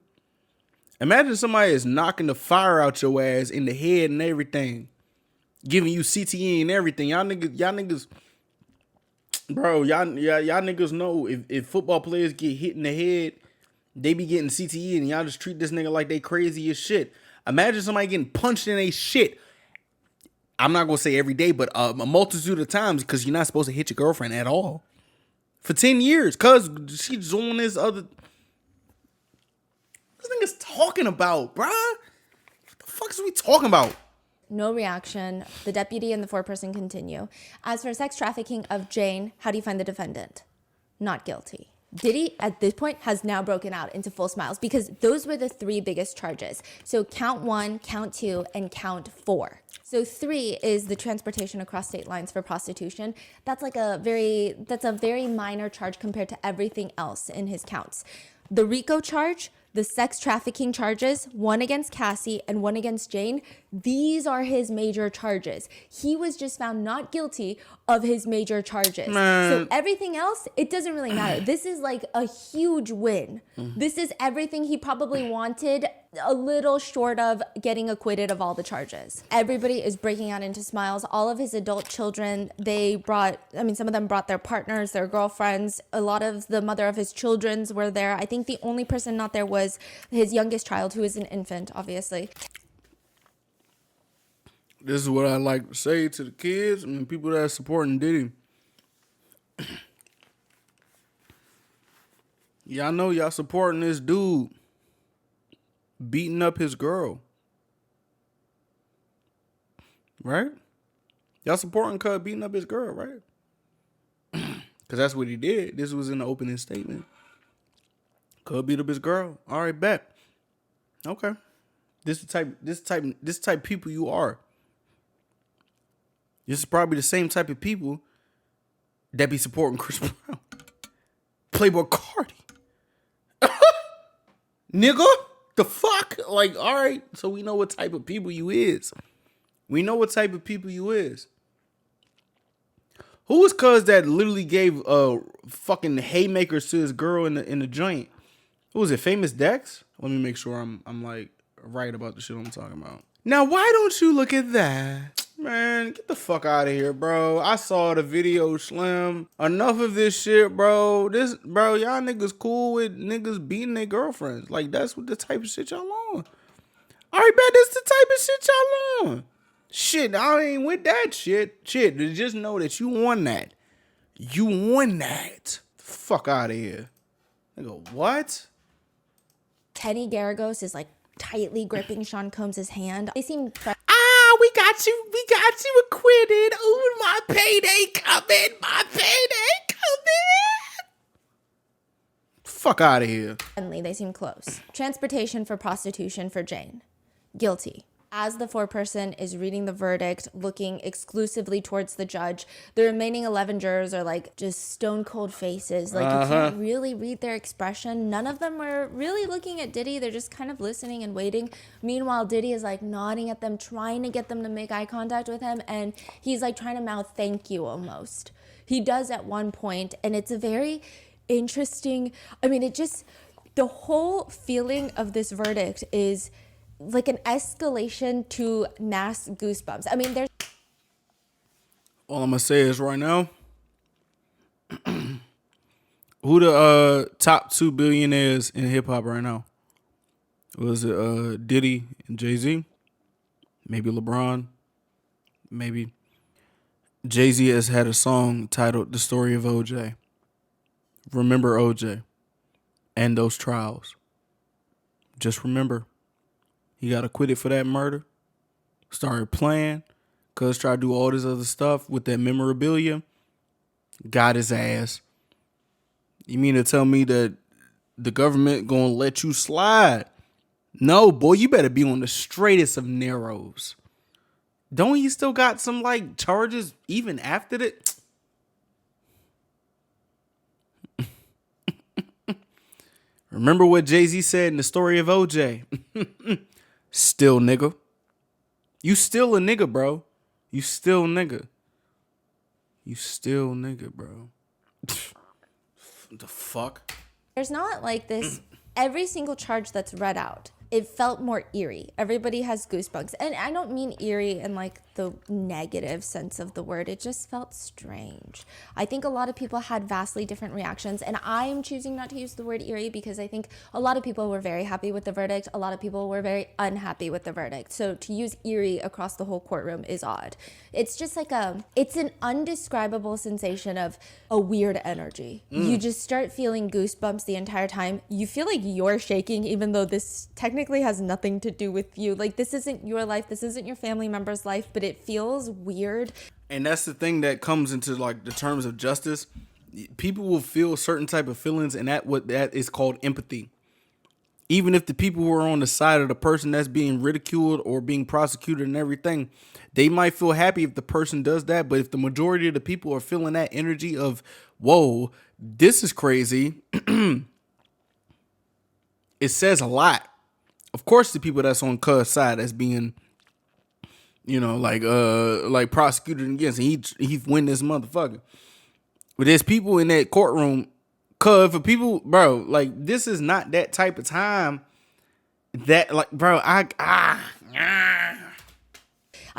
Imagine somebody is knocking the fire out your ass in the head and everything, giving you CTE and everything. Y'all niggas, bro, y'all niggas know if football players get hit in the head, they be getting CTE, and y'all just treat this nigga like they crazy as shit. Imagine somebody getting punched in a shit. I'm not going to say every day, but a multitude of times, because you're not supposed to hit your girlfriend at all. For 10 years, because she's doing this other... This nigga's talking about, bruh? What the fuck is we talking about? no reaction. The deputy and the foreperson continue. As for sex trafficking of Jane, how do you find the defendant? Not guilty. Diddy, at this point, has now broken out into full smiles because those were the three biggest charges. So count 1, count 2, and count 4. So 3 is the transportation across state lines for prostitution. That's a very minor charge compared to everything else in his counts. The RICO charge, the sex trafficking charges, one against Cassie and one against Jane, these are his major charges. He was just found not guilty of his major charges. So everything else, it doesn't really matter. This is like a huge win. This is everything he probably wanted, a little short of getting acquitted of all the charges. Everybody is breaking out into smiles. All of his adult children, some of them brought their partners, their girlfriends. A lot of the mother of his children's were there. I think the only person not there was his youngest child, who is an infant, obviously. This is what I like to say to the kids and the people that are supporting Diddy. Y'all know y'all supporting this dude beating up his girl. Right? Y'all supporting Cub beating up his girl, right? Because that's what he did. This was in the opening statement. Cub beat up his girl. All right, bet. Okay. This type people you are. This is probably the same type of people that be supporting Chris Brown. Playboy Cardi. Nigga, the fuck? Like, all right, so we know what type of people you is. We know what type of people you is. Who was cuz that literally gave fucking haymakers to his girl in the joint? Who was it? Famous Dex? Let me make sure I'm like right about the shit I'm talking about. Now, why don't you look at that? Man, get the fuck out of here, bro. I saw the video, Slim. Enough of this shit, bro. Y'all niggas cool with niggas beating their girlfriends. Like, that's what the type of shit y'all on. All right, bet that's the type of shit y'all on. Shit, I ain't with that shit. Shit, just know that you won that. You won that. Fuck out of here. Nigga, what? Kenny Garagos is like tightly gripping Sean Combs' hand. They seem We got you acquitted. Ooh, my payday coming. Fuck out of here. friendly. They seem close. Transportation for prostitution for Jane. Guilty. As the foreperson is reading the verdict, looking exclusively towards the judge, the remaining 11 jurors are like just stone cold faces. Like you can't really read their expression. None of them were really looking at Diddy. They're just kind of listening and waiting. Meanwhile, Diddy is like nodding at them, trying to get them to make eye contact with him. And he's like trying to mouth thank you almost. He does at one point, and it's a very interesting, I mean, the whole feeling of this verdict is like an escalation to mass goosebumps. I mean, there's All I'm gonna say is right now, who the top 2 billionaires in hip hop right now? Was it Diddy and Jay-Z? Maybe LeBron? Maybe. Jay-Z has had a song titled "The Story of OJ." Remember OJ and those trials. Just remember, he got acquitted for that murder. Started playing. Cuz tried to do all this other stuff with that memorabilia. Got his ass. You mean to tell me that the government gonna let you slide? No, boy, you better be on the straightest of narrows. Don't he still got some like charges even after that? Remember what Jay-Z said in the story of OJ? Still nigga. You still a nigga, bro. You still nigga. You still nigga, bro. The fuck? there's not like this, every single charge that's read out, it felt more eerie. Everybody has goosebumps. And I don't mean eerie in like the negative sense of the word. It just felt strange. I think a lot of people had vastly different reactions. And I am choosing not to use the word eerie because I think a lot of people were very happy with the verdict. A lot of people were very unhappy with the verdict. So to use eerie across the whole courtroom is odd. It's just like it's an undescribable sensation of a weird energy. You just start feeling goosebumps the entire time. You feel like you're shaking even though this technically has nothing to do with you. Like this isn't your life. This isn't your family member's life, but it feels weird. And that's the thing that comes into like the terms of justice. People will feel certain type of feelings, and that is called empathy. Even if the people who are on the side of the person that's being ridiculed or being prosecuted and everything, they might feel happy if the person does that. But if the majority of the people are feeling that energy of, whoa, this is crazy, it says a lot. Of course, the people that's on Cuz's side that's being, like prosecuted against, and he win this motherfucker. But there's people in that courtroom. Cuz for people, bro, like this is not that type of time that, like, bro, I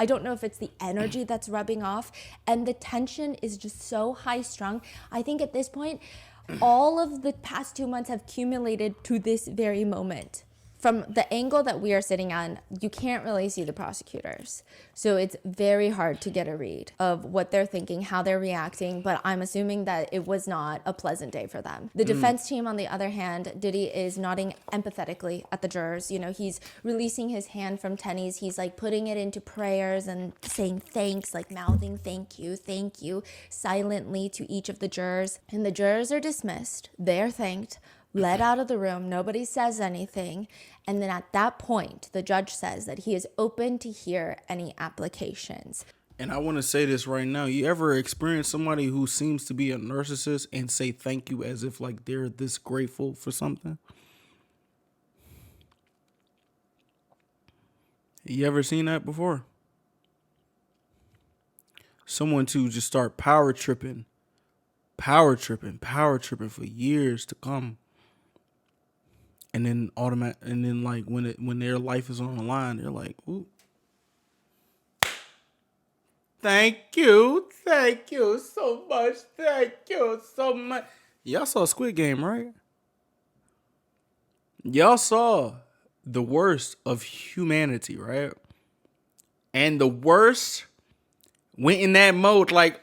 don't know if it's the energy that's rubbing off, and the tension is just so high strung. I think at this point, all of the past 2 months have accumulated to this very moment. From the angle that we are sitting on, you can't really see the prosecutors. So it's very hard to get a read of what they're thinking, how they're reacting, but I'm assuming that it was not a pleasant day for them. The defense team, on the other hand, Diddy is nodding empathetically at the jurors. He's releasing his hand from tennies. He's like putting it into prayers and saying thanks, like mouthing thank you, silently to each of the jurors. And the jurors are dismissed. They're thanked, led out of the room. Nobody says anything. And then at that point, the judge says that he is open to hear any applications. And I want to say this right now. You ever experience somebody who seems to be a narcissist and say thank you as if like they're this grateful for something? You ever seen that before? Someone to just start power tripping for years to come. And then like when their life is on the line, they're like, ooh. Thank you so much. Y'all saw Squid Game, right? Y'all saw the worst of humanity, right? And the worst went in that mode like,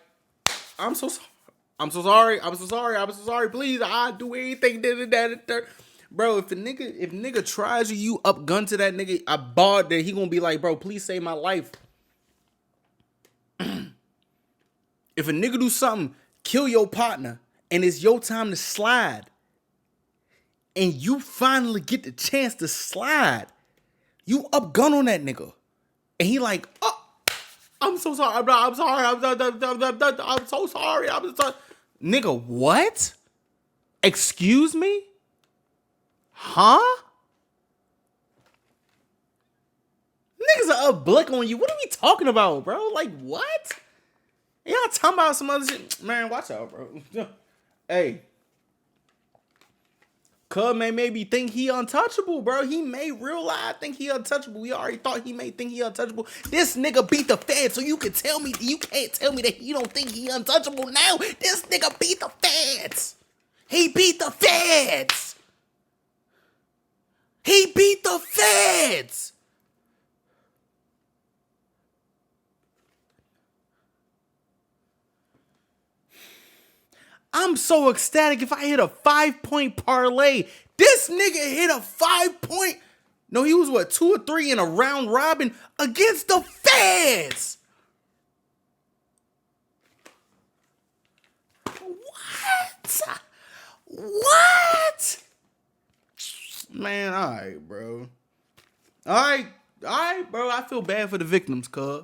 I'm so sorry, please, I'll do anything, that. Bro, if nigga tries you up gun to that nigga, I barred that he gonna be like, bro, please save my life. If a nigga do something, kill your partner, and it's your time to slide, and you finally get the chance to slide, you up gun on that nigga. And he like, oh, I'm so sorry. I'm sorry. I'm so sorry. I'm sorry. Nigga, what? Excuse me? Huh? Niggas are up blick on you. What are we talking about, bro? Like, what? Y'all talking about some other shit. Man, watch out, bro. Hey. Cub may maybe think he untouchable, bro. He may real life think he untouchable. We already thought he may think he untouchable. This nigga beat the feds, so you can't tell me that he don't think he untouchable now. This nigga beat the feds. He beat the feds. He beat the feds. I'm so ecstatic if I hit a 5-point parlay. This nigga hit a 5-point. No, he was what, 2 or 3 in a round robin against the feds. What? Man, all right, bro. All right, bro. I feel bad for the victims, cuz.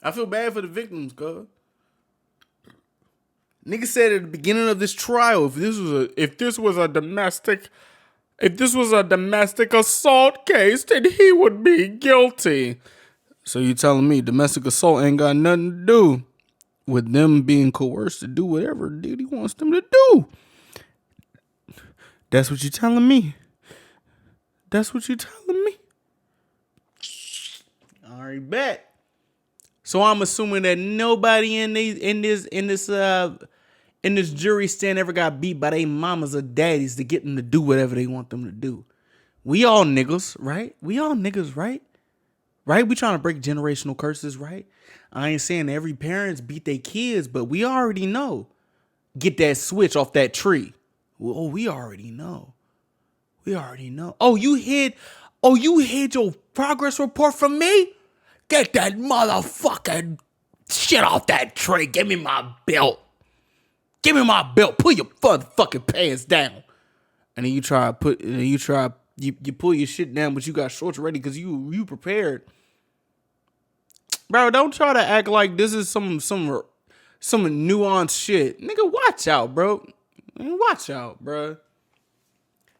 I feel bad for the victims, cuz. Nigga said at the beginning of this trial, if this was a domestic assault case, then he would be guilty. So you telling me domestic assault ain't got nothing to do with them being coerced to do whatever Diddy wants them to do? That's what you telling me. That's what you telling me. All right, bet. So I'm assuming that nobody in this jury stand ever got beat by their mamas or daddies to get them to do whatever they want them to do. We all niggas, right? Right? We trying to break generational curses, right? I ain't saying every parents beat their kids, but we already know. Get that switch off that tree. Oh, we already know. Oh, you hid your progress report from me? Get that motherfucking shit off that tree. Give me my belt. Pull your motherfucking pants down. And then you pull your shit down, but you got shorts ready because you prepared. Bro, don't try to act like this is some nuanced shit. Nigga, watch out, bro.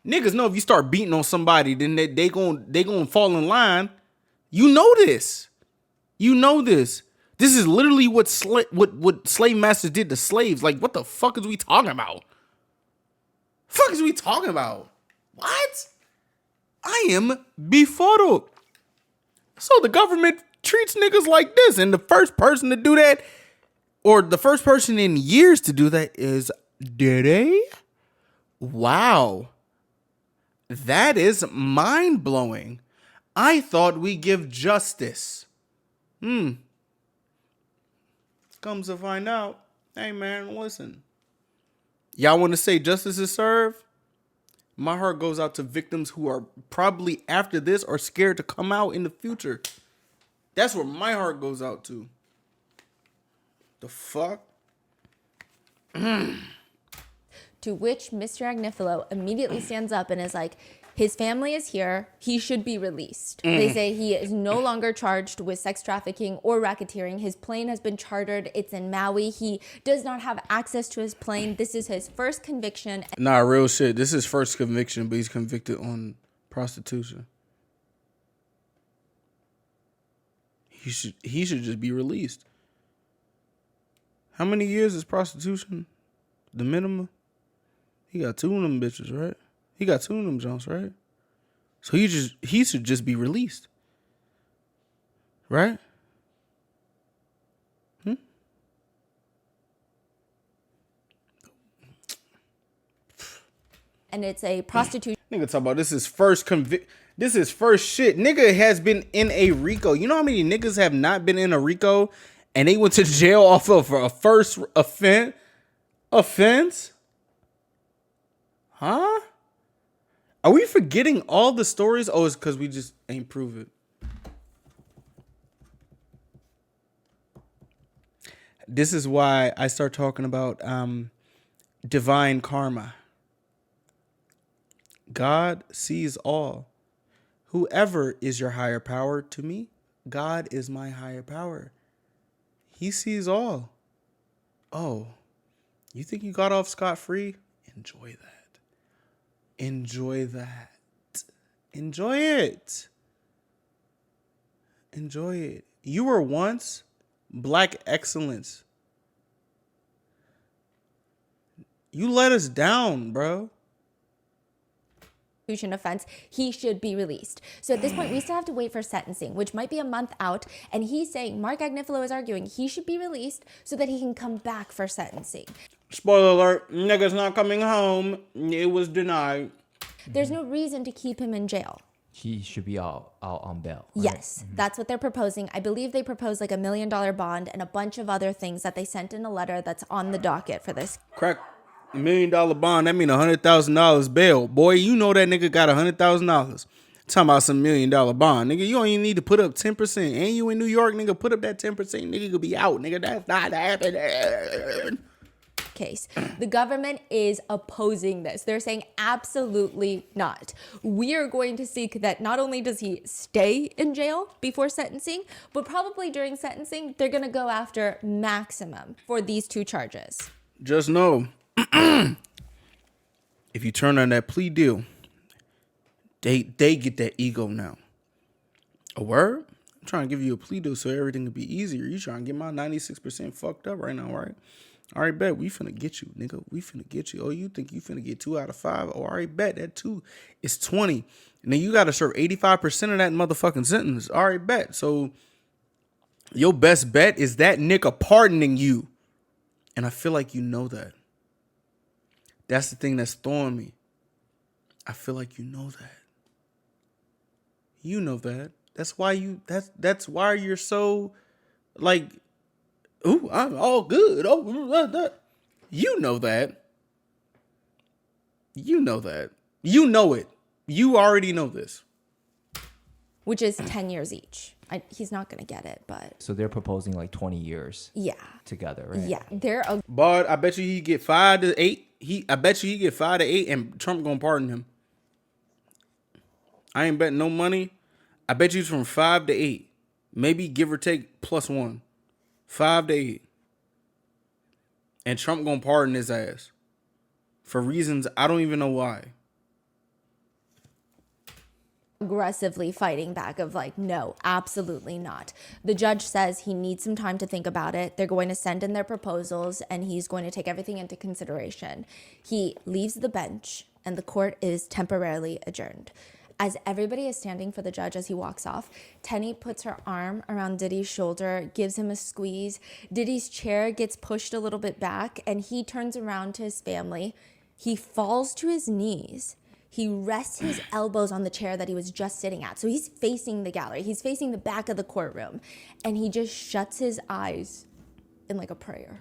Niggas know if you start beating on somebody, then they gon' fall in line. You know this. This is literally what slave masters did to slaves. Like, what the fuck is we talking about? What? I am befuddled. So the government treats niggas like this, and the first person to do that, or the first person in years to do that, is Diddy? Wow. That is mind-blowing. I thought we give justice. Comes to find out, hey man, listen. Y'all want to say justice is served? My heart goes out to victims who are probably after this are scared to come out in the future. That's where my heart goes out to. The fuck? To which Mr. Agnifilo immediately stands up and is like, his family is here. He should be released. They say he is no longer charged with sex trafficking or racketeering. His plane has been chartered. It's in Maui. He does not have access to his plane. This is his first conviction. Nah, real shit. This is his first conviction, but he's convicted on prostitution. He should just be released. How many years is prostitution? The minimum? He got 2 of them bitches, right? He got 2 of them Jones, right? So he should just be released. Right? And it's a prostitution. Nigga talk about this is first shit. Nigga has been in a RICO. You know how many niggas have not been in a RICO and they went to jail off of a first offense? Huh? Are we forgetting all the stories? Oh, it's because we just ain't prove it. This is why I start talking about divine karma. God sees all. Whoever is your higher power, to me, God is my higher power. He sees all. Oh, you think you got off scot-free? Enjoy that. Enjoy that. Enjoy it. Enjoy it. You were once black excellence. You let us down, bro. Offense, he should be released. So at this point, we still have to wait for sentencing, which might be a month out. And he's saying, Mark Agnifilo is arguing he should be released so that he can come back for sentencing. Spoiler alert, nigga's not coming home. It was denied. There's no reason to keep him in jail. He should be out on bail. Right? Yes, that's what they're proposing. I believe they proposed like $1 million bond and a bunch of other things that they sent in a letter that's on the docket for this. Crack. $1 million bond, that mean $100,000 bail. Boy, you know that nigga got $100,000. Talking about some $1 million bond. Nigga, you don't even need to put up 10%. And you in New York, nigga, put up that 10%. Nigga could be out. Nigga, that's not happening. Case. The government is opposing this. They're saying absolutely not. We are going to seek that not only does he stay in jail before sentencing, but probably during sentencing, they're going to go after maximum for these two charges. Just know, if you turn on that plea deal, they get that ego now. A word? I'm trying to give you a plea deal so everything will be easier. You trying to get my 96% fucked up right now, right? All right, bet. We finna get you, nigga. We finna get you. Oh, you think you finna get 2 out of 5? Oh, all right, bet. That 2 is 20. And then you got to serve 85% of that motherfucking sentence. All right, bet. So your best bet is that nigga pardoning you. And I feel like you know that. That's the thing that's throwing me. I feel like you know that. You know that. That's why that's why you're so like, ooh, I'm all good. Oh, you know that. You know that. You know it. You already know this. Which is 10 years each. He's not going to get it, but... So they're proposing like 20 years. Yeah. Together, right? Yeah. But I bet you he get 5 to 8. I bet you he get 5 to 8 and Trump gonna pardon him. I ain't betting no money. I bet you it's from 5 to 8. Maybe give or take +1. 5 to 8. And Trump gonna pardon his ass. For reasons I don't even know why. Aggressively fighting back of like, no, absolutely not. The judge says he needs some time to think about it. They're going to send in their proposals and he's going to take everything into consideration. He leaves the bench and the court is temporarily adjourned. As everybody is standing for the judge as he walks off, Tenny puts her arm around Diddy's shoulder, gives him a squeeze. Diddy's chair gets pushed a little bit back and he turns around to his family. He falls to his knees. He rests his elbows on the chair that he was just sitting at. So he's facing the gallery. He's facing the back of the courtroom. And he just shuts his eyes in like a prayer.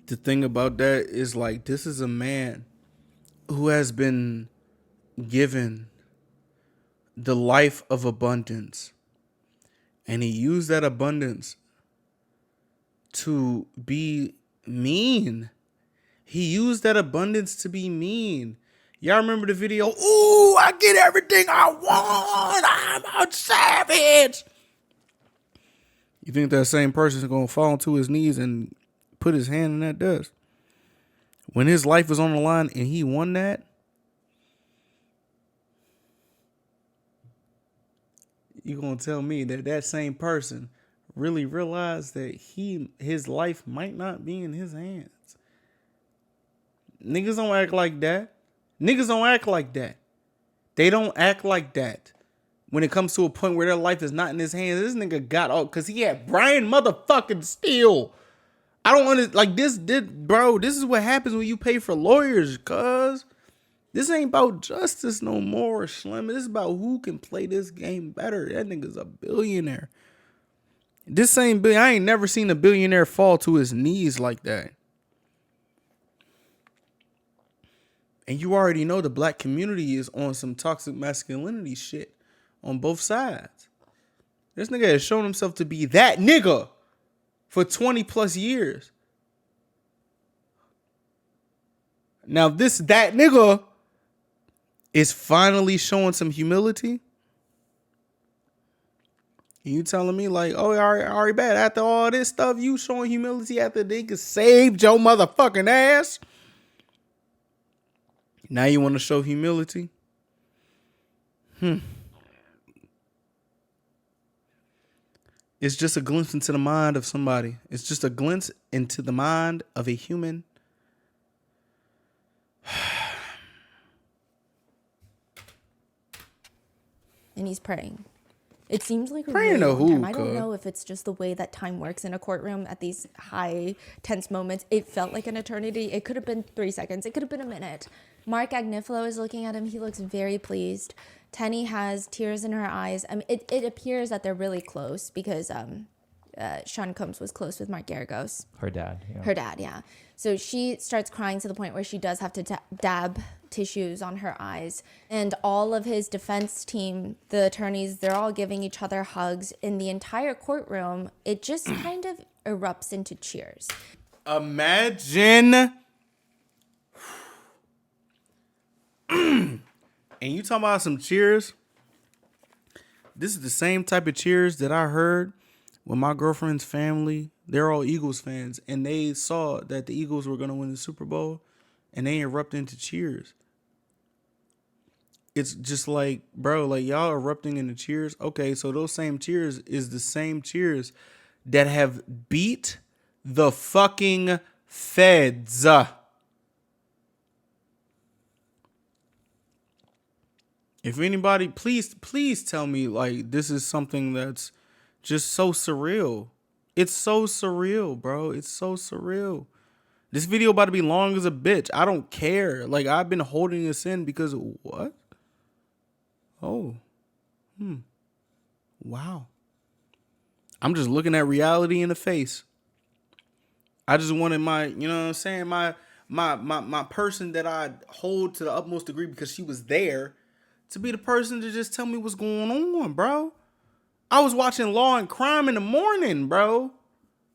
The thing about that is like, this is a man who has been given the life of abundance. And he used that abundance to be mean. He used that abundance to be mean. Y'all remember the video? Ooh, I get everything I want. I'm a savage. You think that same person is going to fall to his knees and put his hand in that dust? When his life was on the line and he won that, you going to tell me that that same person really realized that his life might not be in his hands? Niggas don't act like that. Niggas don't act like that. They don't act like that. When it comes to a point where their life is not in his hands, this nigga got out because he had Brian motherfucking Steele. I don't want to, like, bro, this is what happens when you pay for lawyers, cuz. This ain't about justice no more, Slim. This is about who can play this game better. That nigga's a billionaire. I ain't never seen a billionaire fall to his knees like that. And you already know the black community is on some toxic masculinity shit on both sides. This nigga has shown himself to be that nigga for 20 plus years. Now that nigga is finally showing some humility. You telling me like, oh, Ari bad. After all this stuff, you showing humility after they could saved your motherfucking ass. Now you want to show humility? It's just a glimpse into the mind of somebody. It's just a glimpse into the mind of a human. And he's praying. It seems like a Praying really to long who, time. I don't cuz? know if it's just the way that time works in a courtroom at these high tense moments. It felt like an eternity. It could have been 3 seconds. It could have been a minute. Mark Agnifilo is looking at him. He looks very pleased. Tenny has tears in her eyes. I mean, it appears that they're really close because Sean Combs was close with Mark Garagos. Her dad. Yeah. Her dad, yeah. So she starts crying to the point where she does have to dab tissues on her eyes. And all of his defense team, the attorneys, they're all giving each other hugs. In the entire courtroom, it just kind of erupts into cheers. Imagine. And you talking about some cheers? This is the same type of cheers that I heard when my girlfriend's family, they're all Eagles fans, and they saw that the Eagles were going to win the Super Bowl, and they erupt into cheers. It's just like, bro, like y'all erupting into cheers. Okay, so those same cheers is the same cheers that have beat the fucking feds. If anybody, please tell me like this is something that's just so surreal. It's so surreal, bro. It's so surreal. This video about to be long as a bitch. I don't care. Like I've been holding this in because what? Oh. Wow. I'm just looking at reality in the face. I just wanted my, you know what I'm saying, my person that I hold to the utmost degree because she was there to be the person to just tell me what's going on, bro. I was watching Law and Crime in the morning, bro.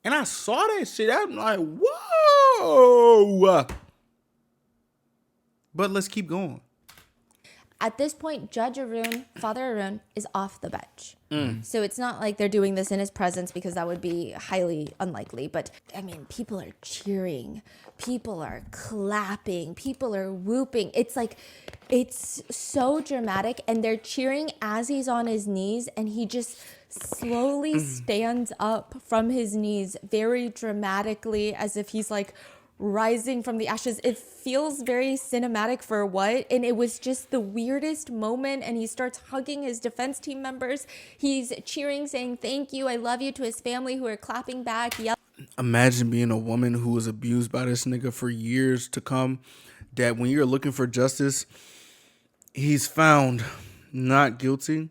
And I saw that shit. I'm like, whoa. But let's keep going. At this point, Judge Arun, Father Arun, is off the bench. So it's not like they're doing this in his presence because that would be highly unlikely. But, I mean, people are cheering. People are clapping. People are whooping. It's like, it's so dramatic. And they're cheering as he's on his knees. And he just slowly stands up from his knees very dramatically as if he's like rising from the ashes. It feels very cinematic for what? And it was just the weirdest moment. And he starts hugging his defense team members. He's cheering, saying, "Thank you, I love you," to his family who are clapping back. Imagine being a woman who was abused by this nigga for years to come. That when you're looking for justice, he's found not guilty.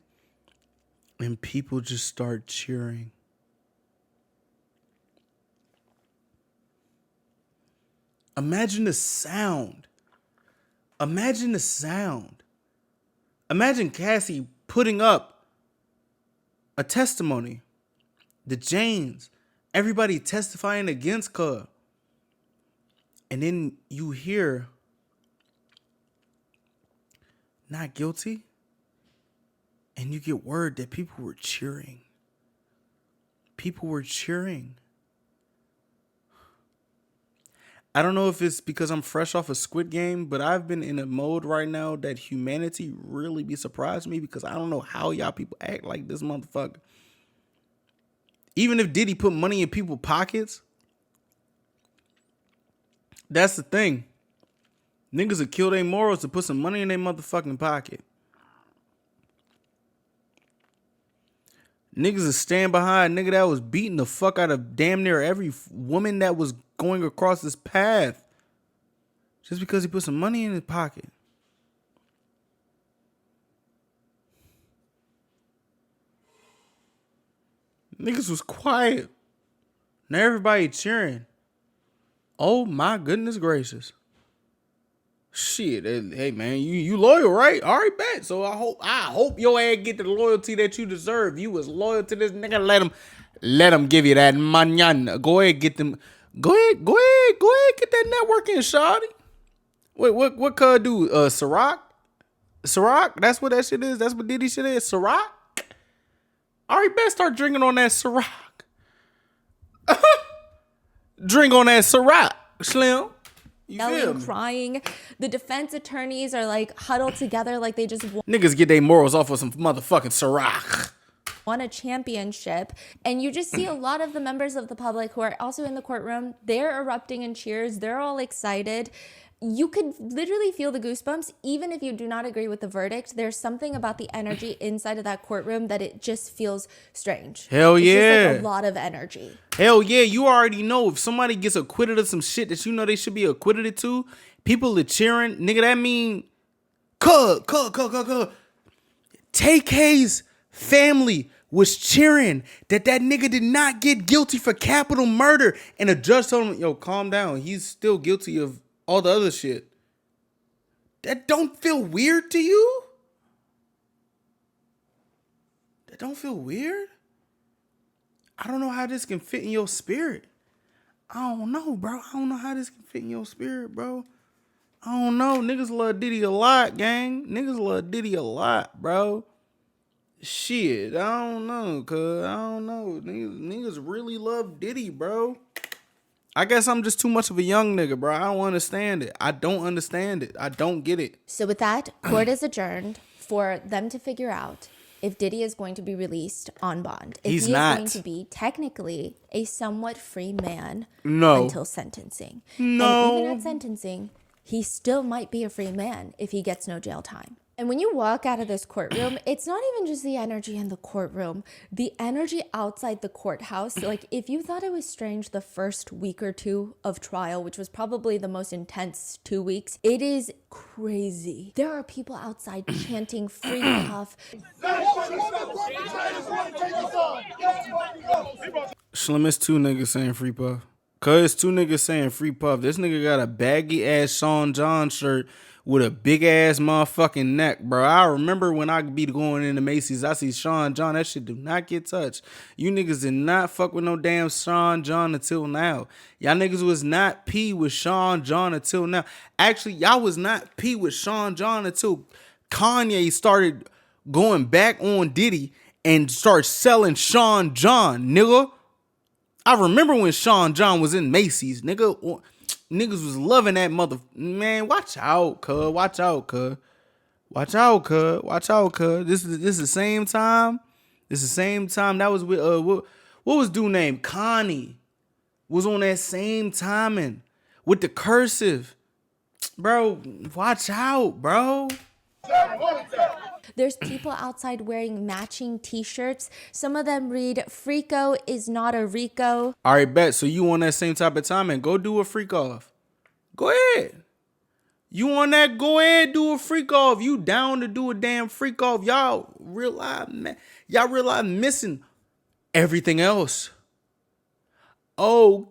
And people just start cheering. Imagine the sound. Imagine the sound. Imagine Cassie putting up a testimony. The Janes, everybody testifying against her. And then you hear not guilty. And you get word that people were cheering. People were cheering. I don't know if it's because I'm fresh off a Squid Game, but I've been in a mode right now that humanity really be surprised me because I don't know how y'all people act like this motherfucker. Even if Diddy put money in people's pockets, that's the thing. Niggas would kill their morals to put some money in their motherfucking pocket. Niggas would stand behind a nigga that was beating the fuck out of damn near every woman that was going across this path just because he put some money in his pocket. Niggas was quiet. Now everybody cheering. Oh my goodness gracious. Shit, hey man, you loyal, right? All right, bet. So I hope your ass get the loyalty that you deserve. You was loyal to this nigga. Let him give you that manana. Go ahead, get them. Go ahead, get that networking, shawty. Wait, what could do? Ciroc? That's what that shit is. That's what Diddy shit is. Ciroc? All right, best start drinking on that Ciroc. Drink on that Ciroc, Slim. You feel yelling, me? crying. The defense attorneys are like huddled together like they just Niggas get their morals off of some motherfucking Ciroc. won a championship. And you just see a lot of the members of the public who are also in the courtroom. They're erupting in cheers. They're all excited. You could literally feel the goosebumps even if you do not agree with the verdict. There's something about the energy inside of that courtroom that it just feels strange. Hell It's yeah. just like a lot of energy. Hell yeah, you already know if somebody gets acquitted of some shit that you know they should be acquitted to, people are cheering. Nigga, that mean, TK's family was cheering that nigga did not get guilty for capital murder. And the judge told him, yo, calm down. He's still guilty of all the other shit. That don't feel weird to you? That don't feel weird? I don't know how this can fit in your spirit. I don't know, bro. I don't know how this can fit in your spirit, bro. I don't know. Niggas love Diddy a lot, gang. Niggas love Diddy a lot, bro. Shit, I don't know, cuz. I don't know. Niggas really love Diddy, bro. I guess I'm just too much of a young nigga, bro. I don't understand it. I don't understand it. I don't get it. So with that, court is adjourned for them to figure out if Diddy is going to be released on bond. If He's he not. is going to be technically a somewhat free man No. until sentencing. No. And even at sentencing, he still might be a free man if he gets no jail time. And when you walk out of this courtroom, it's not even just the energy in the courtroom, the energy outside the courthouse. Like, if you thought it was strange the first week or two of trial, which was probably the most intense 2 weeks, it is crazy. There are people outside chanting free Puff. Slim, it's two niggas saying free puff. Cuz two niggas saying free puff. This nigga got a baggy ass Sean John shirt with a big ass motherfucking neck, bro. I remember when I be going into Macy's, I see Sean John. That shit do not get touched. You niggas did not fuck with no damn Sean John until now. Y'all niggas was not P with Sean John until now. Actually, y'all was not P with Sean John until Kanye started going back on Diddy and start selling Sean John, nigga. I remember when Sean John was in Macy's, nigga. Niggas was loving that mother. Man, watch out, cuz. Watch out, cuz. Watch out, cuz. Watch out, cuz. This is the same time. This is the same time that was with what was dude named Connie was on that same timing with the cursive, bro. Watch out, bro. There's people outside wearing matching t-shirts. Some of them read, Frico is not a Rico. All right, bet. So you on that same type of timing? Go do a freak off. Go ahead. You on that? Go ahead, do a freak off. You down to do a damn freak off? Y'all realize, man. Y'all realize missing everything else. Oh,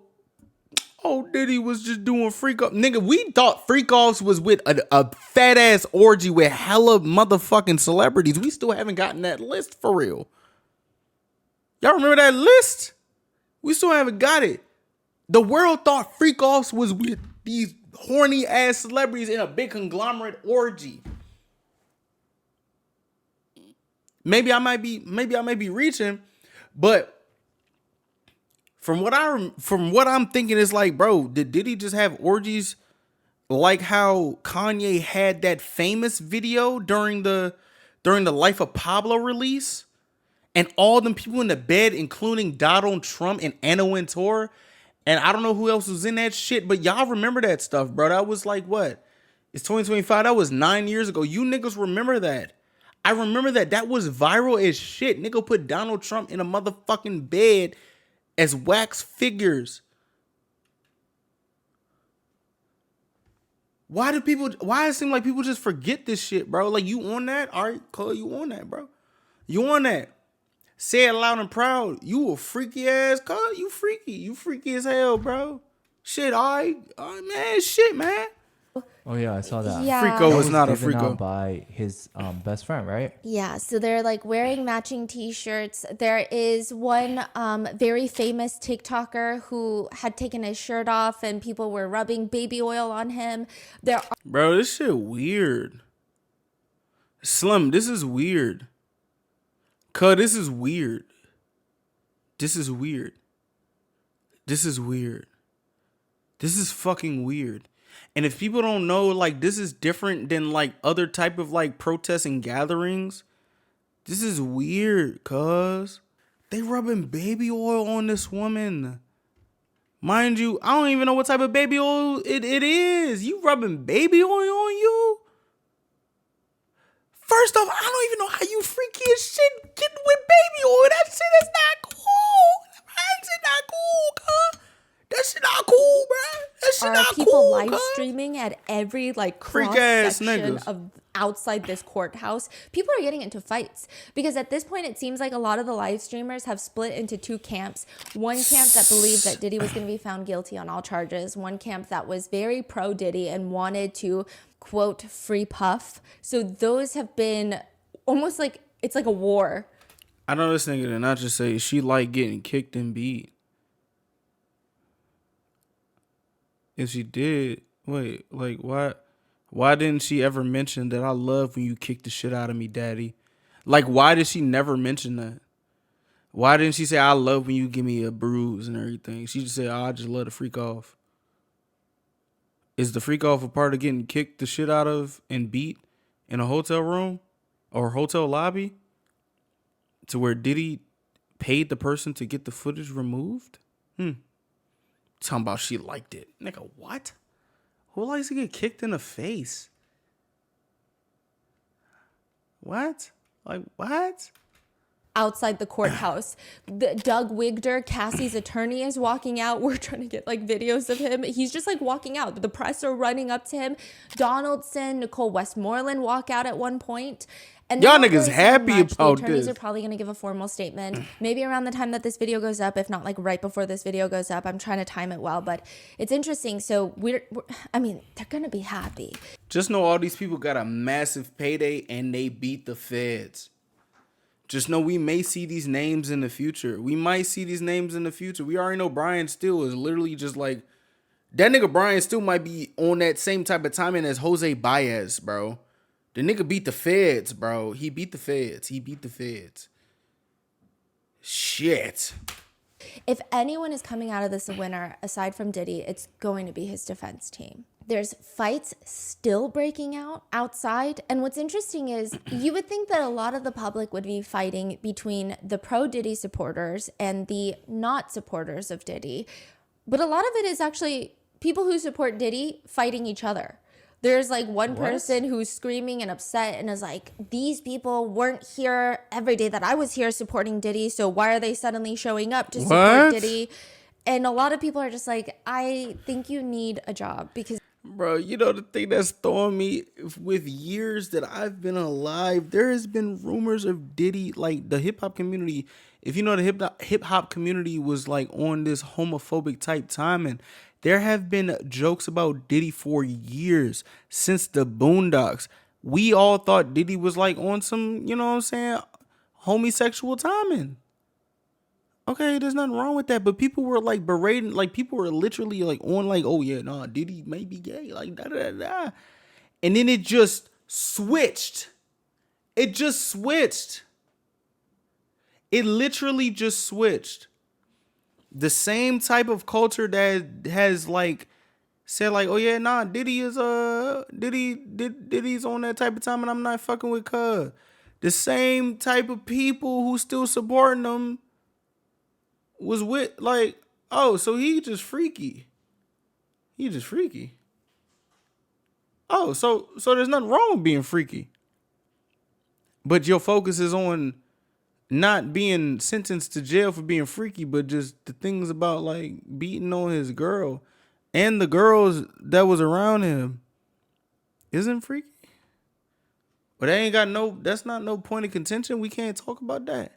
Diddy was just doing freak off. Nigga, we thought freak offs was with a fat ass orgy with hella motherfucking celebrities. We still haven't gotten that list for real. Y'all remember that list? We still haven't got it. The world thought freak offs was with these horny ass celebrities in a big conglomerate orgy. Maybe I might be reaching, but from what I'm thinking, it's like, bro, did Diddy just have orgies like how Kanye had that famous video during the Life of Pablo release? And all them people in the bed, including Donald Trump and Anna Wintour. And I don't know who else was in that shit, but y'all remember that stuff, bro. That was like, what? It's 2025. That was 9 years ago. You niggas remember that. I remember that. That was viral as shit. Nigga put Donald Trump in a motherfucking bed as wax figures. Why it seem like people just forget this shit, bro? Like, you on that? All right, Cole, you on that, bro. You on that. Say it loud and proud. You a freaky ass, cuz. You freaky. You freaky as hell, bro. Shit, all right, man. Shit, man. Oh yeah, I saw that. Yeah. Frico was not a given Frico. out by his best friend, right? Yeah, so they're like wearing matching t-shirts. There is one very famous TikToker who had taken his shirt off and people were rubbing baby oil on him. Bro, this shit weird. Slim, this is weird. Cuz, this is weird. This is weird. This is weird. This is fucking weird. And if people don't know, like, this is different than like other type of like protests and gatherings. This is weird, cuz they rubbing baby oil on this woman. Mind you, I don't even know what type of baby oil it is. You rubbing baby oil on you? First off, I don't even know how you freaky as shit getting with baby oil. That shit is not cool. That shit not cool, cuz. That shit not cool, bro. That shit Are not people cool, live cuz. streaming at every like Freak cross ass section niggas. of outside this courthouse? People are getting into fights because at this point it seems like a lot of the live streamers have split into two camps. One camp that believed that Diddy was going to be found guilty on all charges. One camp that was very pro Diddy and wanted to quote free Puff. So those have been almost like it's like a war. I know this nigga did not just say she like getting kicked and beat. If she did, wait, like what? Why didn't she ever mention that I love when you kick the shit out of me, daddy? Like, why did she never mention that? Why didn't she say I love when you give me a bruise and everything? She just said, oh, I just love to freak off. Is the freak off a part of getting kicked the shit out of and beat in a hotel room or hotel lobby to where Diddy paid the person to get the footage removed? Talking about she liked it. Nigga, what? Who likes to get kicked in the face? What? Like, what? Outside the courthouse. Doug Wigder, Cassie's attorney, is walking out. We're trying to get like videos of him. He's just like walking out. The press are running up to him. Donaldson, Nicole Westmoreland walk out at one point. And Y'all they're not niggas saying happy much. about The attorneys this. are probably going to give a formal statement maybe around the time that this video goes up, if not like right before this video goes up. I'm trying to time it well, but it's interesting. So I mean, they're going to be happy. Just know all these people got a massive payday and they beat the feds. Just know we may see these names in the future. We might see these names in the future. We already know Brian Steele is literally just like, that nigga Brian Steele might be on that same type of timing as Jose Baez, bro. The nigga beat the feds, bro. He beat the feds. Shit. If anyone is coming out of this a winner, aside from Diddy, it's going to be his defense team. There's fights still breaking out outside. And what's interesting is you would think that a lot of the public would be fighting between the pro Diddy supporters and the not supporters of Diddy. But a lot of it is actually people who support Diddy fighting each other. There's like one person who's screaming and upset and is like, these people weren't here every day that I was here supporting Diddy, so why are they suddenly showing up to support Diddy? And a lot of people are just like, I think you need a job because... Bro, you know the thing that's throwing me with years that I've been alive, there has been rumors of Diddy, like the hip hop community. If you know the hip hop community was like on this homophobic type timing, there have been jokes about Diddy for years since the Boondocks. We all thought Diddy was like on some, you know what I'm saying, homosexual timing. Okay, there's nothing wrong with that, but people were like berating, like people were literally like on like, oh yeah, nah, Diddy may be gay, like da da da. And then it just switched. It literally just switched. The same type of culture that has like said like, oh yeah, nah, Diddy's on that type of time and I'm not fucking with cuz. The same type of people who still supporting them was with like, oh, so he just freaky. Oh, so there's nothing wrong with being freaky. But your focus is on not being sentenced to jail for being freaky, but just the things about like beating on his girl and the girls that was around him isn't freaky. But that's not no point of contention. We can't talk about that.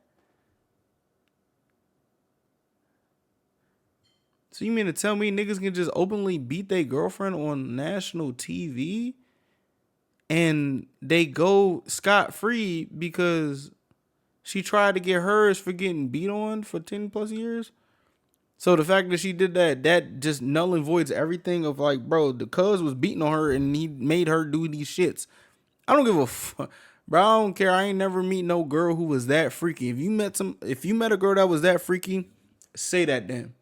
So you mean to tell me niggas can just openly beat their girlfriend on national TV and they go scot-free because she tried to get hers for getting beat on for 10 plus years? So the fact that she did that just null and voids everything of like, bro, the cuz was beating on her and he made her do these shits. I don't give a fuck. Bro, I don't care. I ain't never meet no girl who was that freaky. If you met a girl that was that freaky, say that then.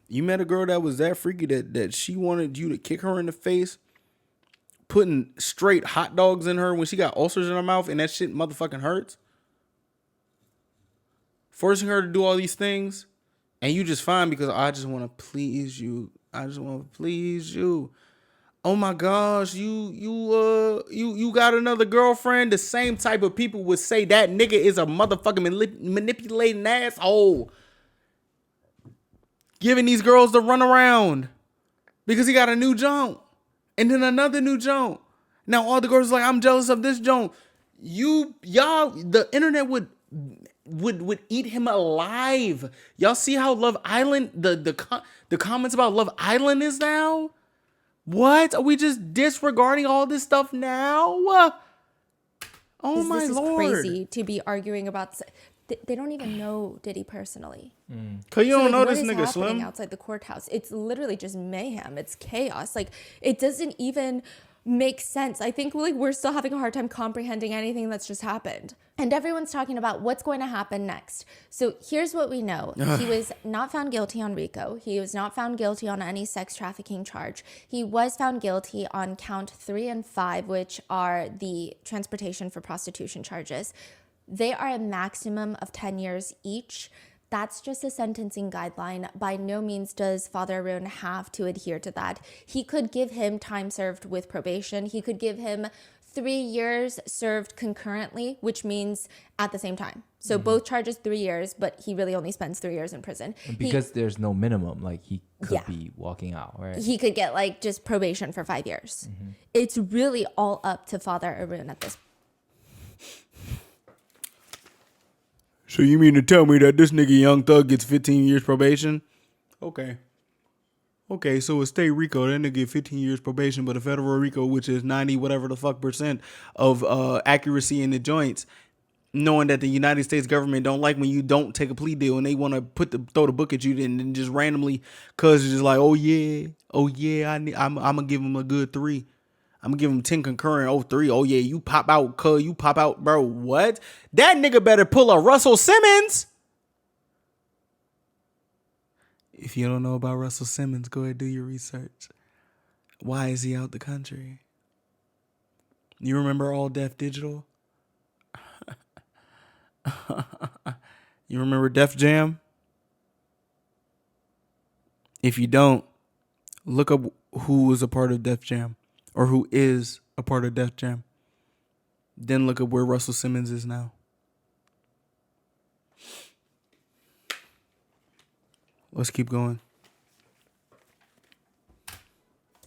You met a girl that was that freaky that she wanted you to kick her in the face, putting straight hot dogs in her when she got ulcers in her mouth and that shit motherfucking hurts. Forcing her to do all these things, and you just fine because I just want to please you. I just want to please you. Oh my gosh, you got another girlfriend? The same type of people would say that nigga is a motherfucking manipulating asshole. Giving these girls the run around because he got a new junk and then another new junk. Now all the girls are like, I'm jealous of this junk. Y'all, the internet would eat him alive. Y'all see how Love Island, the comments about Love Island is now? What? Are we just disregarding all this stuff now? Oh my this is Lord. crazy to be arguing about. They don't even know Diddy personally. Cause you don't know what this is nigga happening Slim. outside the courthouse? It's literally just mayhem. It's chaos. Like, it doesn't even make sense. I think like we're still having a hard time comprehending anything that's just happened. And everyone's talking about what's going to happen next. So here's what we know. He was not found guilty on RICO. He was not found guilty on any sex trafficking charge. He was found guilty on count 3 and 5, which are the transportation for prostitution charges. They are a maximum of 10 years each. That's just a sentencing guideline. By no means does Father Arun have to adhere to that. He could give him time served with probation. He could give him 3 years served concurrently, which means at the same time. So both charges 3 years, but he really only spends 3 years in prison. Because there's no minimum, like he could be walking out, right? He could get like just probation for 5 years. It's really all up to Father Arun at this point. So you mean to tell me that this nigga Young Thug gets 15 years probation? Okay. Okay, so a state RICO, that nigga get 15 years probation, but a federal RICO, which is 90 whatever the fuck percent of accuracy in the joints, knowing that the United States government don't like when you don't take a plea deal and they want to throw the book at you and then just randomly, cause it's just like, oh yeah, I'm gonna give him a good 3. I'm gonna give him 10 concurrent. Oh, 3. Oh yeah, you pop out, cuz you pop out, bro. What? That nigga better pull a Russell Simmons. If you don't know about Russell Simmons, go ahead and do your research. Why is he out the country? You remember All Def Digital? You remember Def Jam? If you don't, look up who was a part of Def Jam or who is a part of Def Jam. Then look up where Russell Simmons is now. Let's keep going.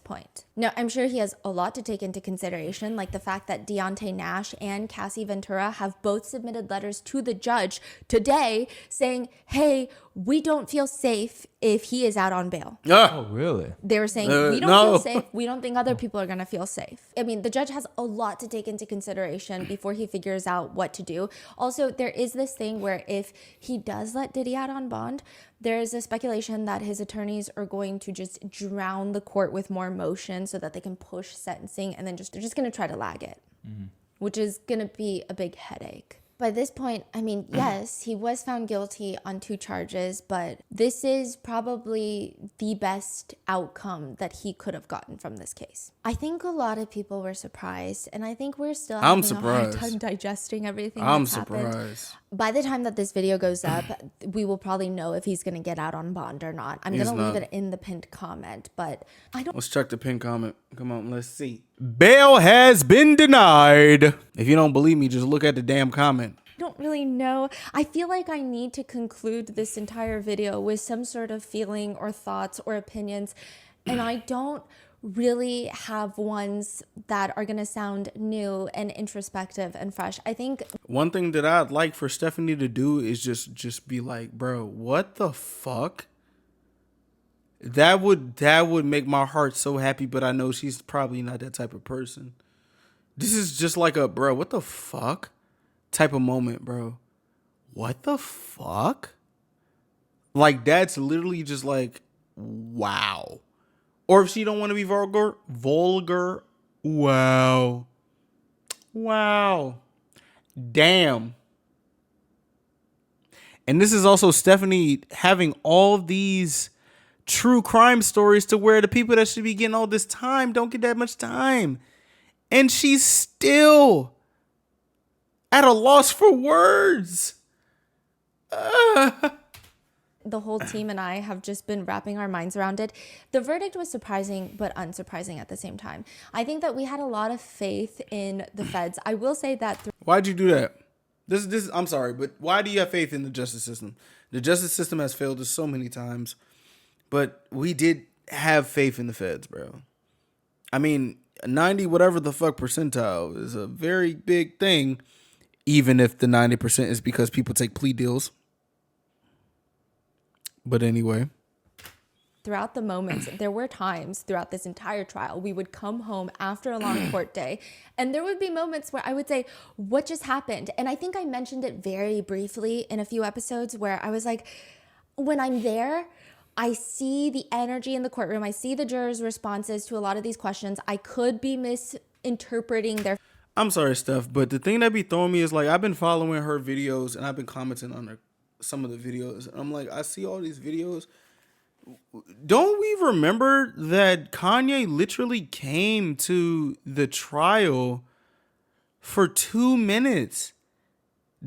Point. No, I'm sure he has a lot to take into consideration, like the fact that Deontay Nash and Cassie Ventura have both submitted letters to the judge today saying, hey, we don't feel safe if he is out on bail. Oh, really? They were saying, we don't feel safe. We don't think other people are going to feel safe. I mean, the judge has a lot to take into consideration before he figures out what to do. Also, there is this thing where if he does let Diddy out on bond, there is a speculation that his attorneys are going to just drown the court with more motion so that they can push sentencing and then they're just going to try to lag it, which is going to be a big headache. By this point, I mean, yes, he was found guilty on 2 charges, but this is probably the best outcome that he could have gotten from this case. I think a lot of people were surprised, and I think we're still having a hard time digesting everything that's happened. By the time that this video goes up, we will probably know if he's going to get out on bond or not. I'm going to leave it in the pinned comment, but I don't... Let's check the pinned comment. Come on, let's see. Bail has been denied. If you don't believe me, just look at the damn comment. I don't really know. I feel like I need to conclude this entire video with some sort of feeling or thoughts or opinions, and I don't really have ones that are going to sound new and introspective and fresh. I think one thing that I'd like for Stephanie to do is just be like, bro, what the fuck? That would make my heart so happy, but I know she's probably not that type of person. This is just like a, bro, what the fuck type of moment, bro. What the fuck? Like, that's literally just like, wow. Or if she don't want to be vulgar, wow. Wow. Damn. And this is also Stephanie having all these true crime stories to where the people that should be getting all this time don't get that much time. And she's still at a loss for words. The whole team and I have just been wrapping our minds around it. The verdict was surprising, but unsurprising at the same time. I think that we had a lot of faith in the feds. I will say that. Why'd you do that? This. I'm sorry, but why do you have faith in the justice system? The justice system has failed us so many times, but we did have faith in the feds, bro. I mean, 90 whatever the fuck percentile is a very big thing, even if the 90% is because people take plea deals. But anyway. Throughout the moments, there were times throughout this entire trial, we would come home after a long court day, and there would be moments where I would say, what just happened? And I think I mentioned it very briefly in a few episodes where I was like, when I'm there, I see the energy in the courtroom. I see the jurors' responses to a lot of these questions. I could be misinterpreting their... I'm sorry, Steph, but the thing that be throwing me is like, I've been following her videos and I've been commenting on some of the videos. I'm like, I see all these videos. Don't we remember that Kanye literally came to the trial for 2 minutes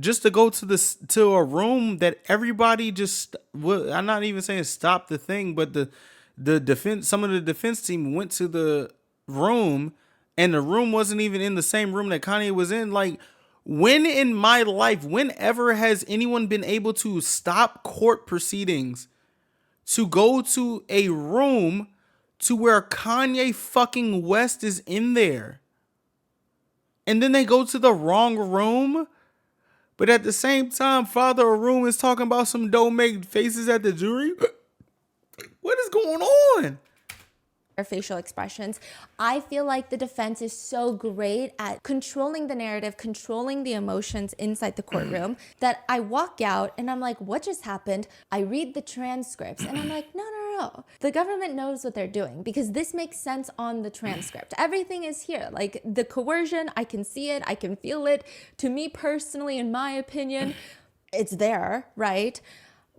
just to go to a room that everybody just, well, I'm not even saying stop the thing, but the defense, some of the defense team went to the room and the room wasn't even in the same room that Kanye was in. Like, when in my life, whenever has anyone been able to stop court proceedings to go to a room to where Kanye fucking West is in there? And then they go to the wrong room? But at the same time, Father Arun is talking about some don't make faces at the jury. What is going on? Facial expressions. I feel like the defense is so great at controlling the narrative, controlling the emotions inside the courtroom that I walk out and I'm like, what just happened? I read the transcripts and I'm like, no. The government knows what they're doing because this makes sense on the transcript. Everything is here. Like the coercion, I can see it, I can feel it. To me personally, in my opinion, it's there, right?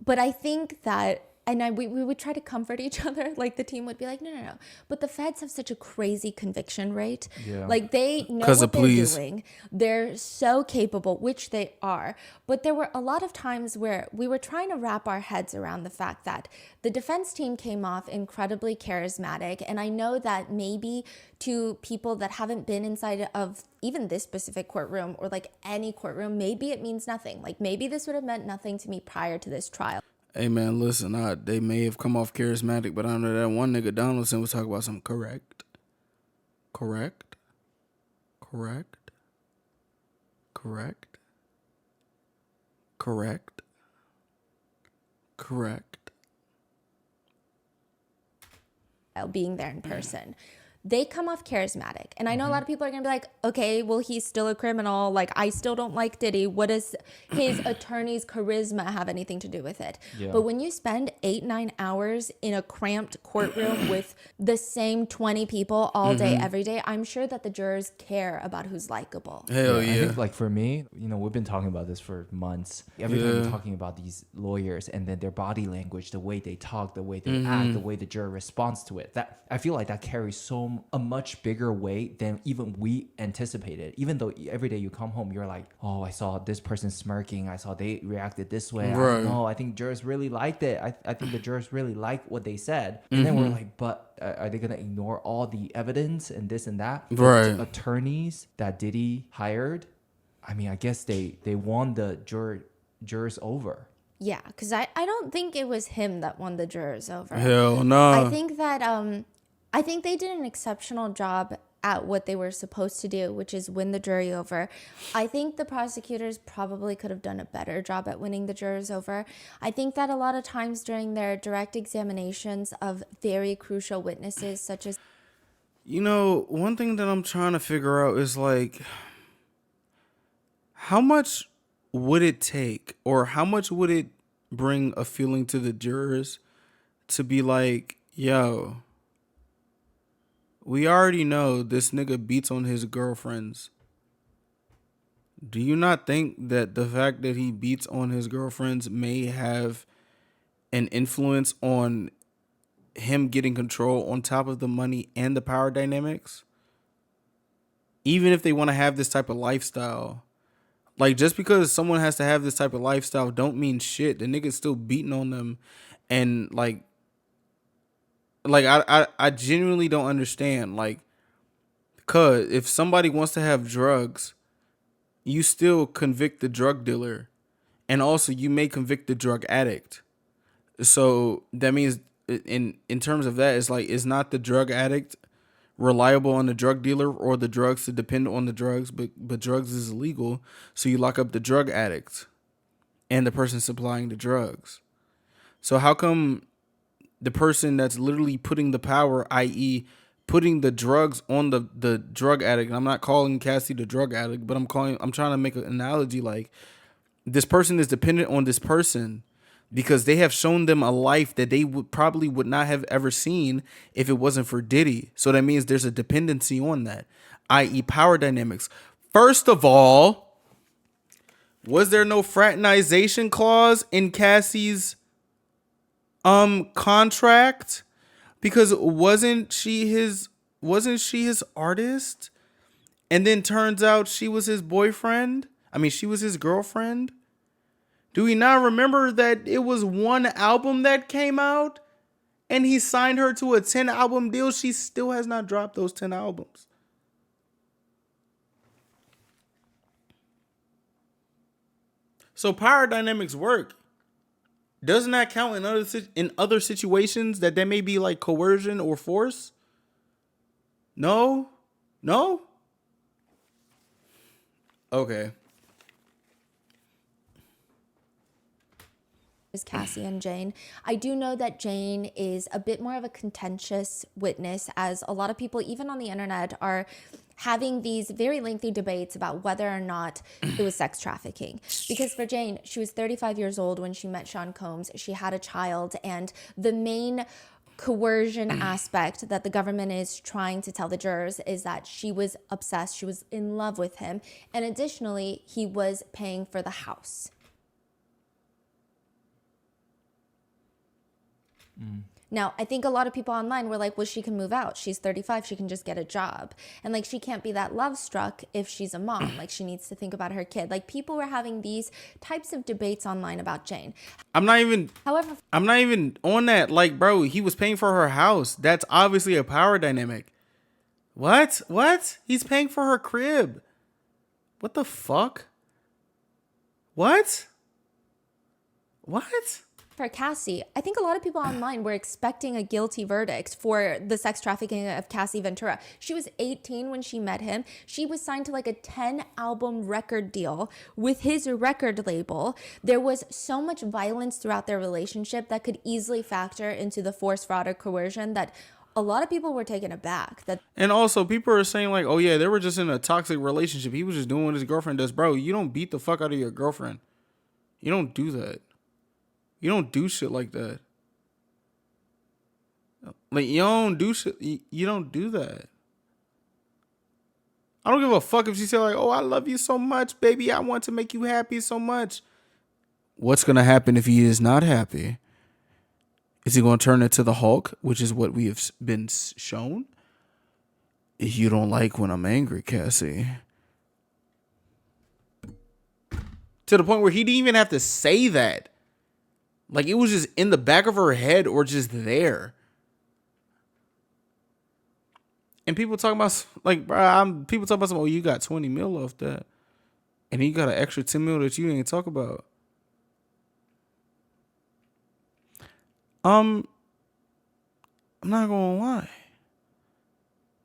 But I think that, and we would try to comfort each other. Like the team would be like, no. But the feds have such a crazy conviction rate. Yeah. Like they know what they're doing. They're so capable, which they are. But there were a lot of times where we were trying to wrap our heads around the fact that the defense team came off incredibly charismatic. And I know that maybe to people that haven't been inside of even this specific courtroom or like any courtroom, maybe it means nothing. Like maybe this would have meant nothing to me prior to this trial. Hey man, listen, they may have come off charismatic, but I know that one nigga Donaldson was talking about something correct. Being there in person. They come off charismatic. And I know a lot of people are going to be like, okay, well, he's still a criminal. Like, I still don't like Diddy. What does his attorney's charisma have anything to do with it? Yeah. But when you spend 8-9 hours in a cramped courtroom with the same 20 people all day, every day, I'm sure that the jurors care about who's likable. Hell yeah. I think, like, for me, we've been talking about this for months. Every time we're talking about these lawyers and then their body language, the way they talk, the way they act, the way the juror responds to it. That I feel like that carries a much bigger weight than even we anticipated. Even though every day you come home, you're like, oh, I saw this person smirking. I saw they reacted this way. Right. I don't know. I think jurors really liked it. I think the jurors really liked what they said. And then we're like, but are they going to ignore all the evidence and this and that? Right. The attorneys that Diddy hired, I mean, I guess they won the jurors over. Yeah, because I don't think it was him that won the jurors over. Hell no. I think that I think they did an exceptional job at what they were supposed to do, which is win the jury over. I think the prosecutors probably could have done a better job at winning the jurors over. I think that a lot of times during their direct examinations of very crucial witnesses, such as... one thing that I'm trying to figure out is like, how much would it take or how much would it bring a feeling to the jurors to be like, yo, we already know this nigga beats on his girlfriends Do you not think that the fact that he beats on his girlfriends may have an influence on him getting control on top of the money and the power dynamics? Even if they want to have this type of lifestyle. Like, just because someone has to have this type of lifestyle don't mean shit. The nigga's still beating on them. And I genuinely don't understand. Like, cause if somebody wants to have drugs, you still convict the drug dealer. And also you may convict the drug addict. So that means in terms of that, it's like, is not the drug addict reliable on the drug dealer or the drugs to depend on the drugs, but drugs is illegal, so you lock up the drug addict and the person supplying the drugs. So how come the person that's literally putting the power, i.e. putting the drugs on the drug addict, and I'm not calling Cassie the drug addict, but I'm trying to make an analogy, like, this person is dependent on this person because they have shown them a life that they would not have ever seen if it wasn't for Diddy. So that means there's a dependency on that, i.e. power dynamics. First of all, was there no fraternization clause in Cassie's contract? Because wasn't she his artist? And then turns out she was his boyfriend. I mean, she was his girlfriend. Do we not remember that it was one album that came out and he signed her to a 10 album deal? She still has not dropped those 10 albums. So power dynamics work. Doesn't that count in other situations that may be like coercion or force? No? Okay. Is Cassie and Jane. I do know that Jane is a bit more of a contentious witness, as a lot of people, even on the internet, are having these very lengthy debates about whether or not it was sex trafficking. Because for Jane, she was 35 years old when she met Sean Combs. She had a child, and the main coercion aspect that the government is trying to tell the jurors is that she was obsessed, she was in love with him, and additionally, he was paying for the house. Now, I think a lot of people online were like, well, she can move out. She's 35. She can just get a job. And like, she can't be that love struck if she's a mom. Like, she needs to think about her kid. Like, people were having these types of debates online about Jane. I'm not even on that. Like, bro, he was paying for her house. That's obviously a power dynamic. What? He's paying for her crib. What the fuck? What? For Cassie, I think a lot of people online were expecting a guilty verdict for the sex trafficking of Cassie Ventura. She was 18 when she met him. She was signed to like a 10-album record deal with his record label. There was so much violence throughout their relationship that could easily factor into the force, fraud, or coercion that a lot of people were taken aback. And also, people are saying like, oh yeah, they were just in a toxic relationship. He was just doing what his girlfriend does. Bro, you don't beat the fuck out of your girlfriend. You don't do that. You don't do shit like that. Like, you don't do shit. You don't do that. I don't give a fuck if she said like, oh, I love you so much, baby. I want to make you happy so much. What's going to happen if he is not happy? Is he going to turn into the Hulk, which is what we have been shown? You don't like when I'm angry, Cassie. To the point where he didn't even have to say that. Like, it was just in the back of her head or just there. And people talking about, like, bro, people talking about, oh, you got 20 mil off that. And he got an extra 10 mil that you ain't talk about. I'm not gonna lie.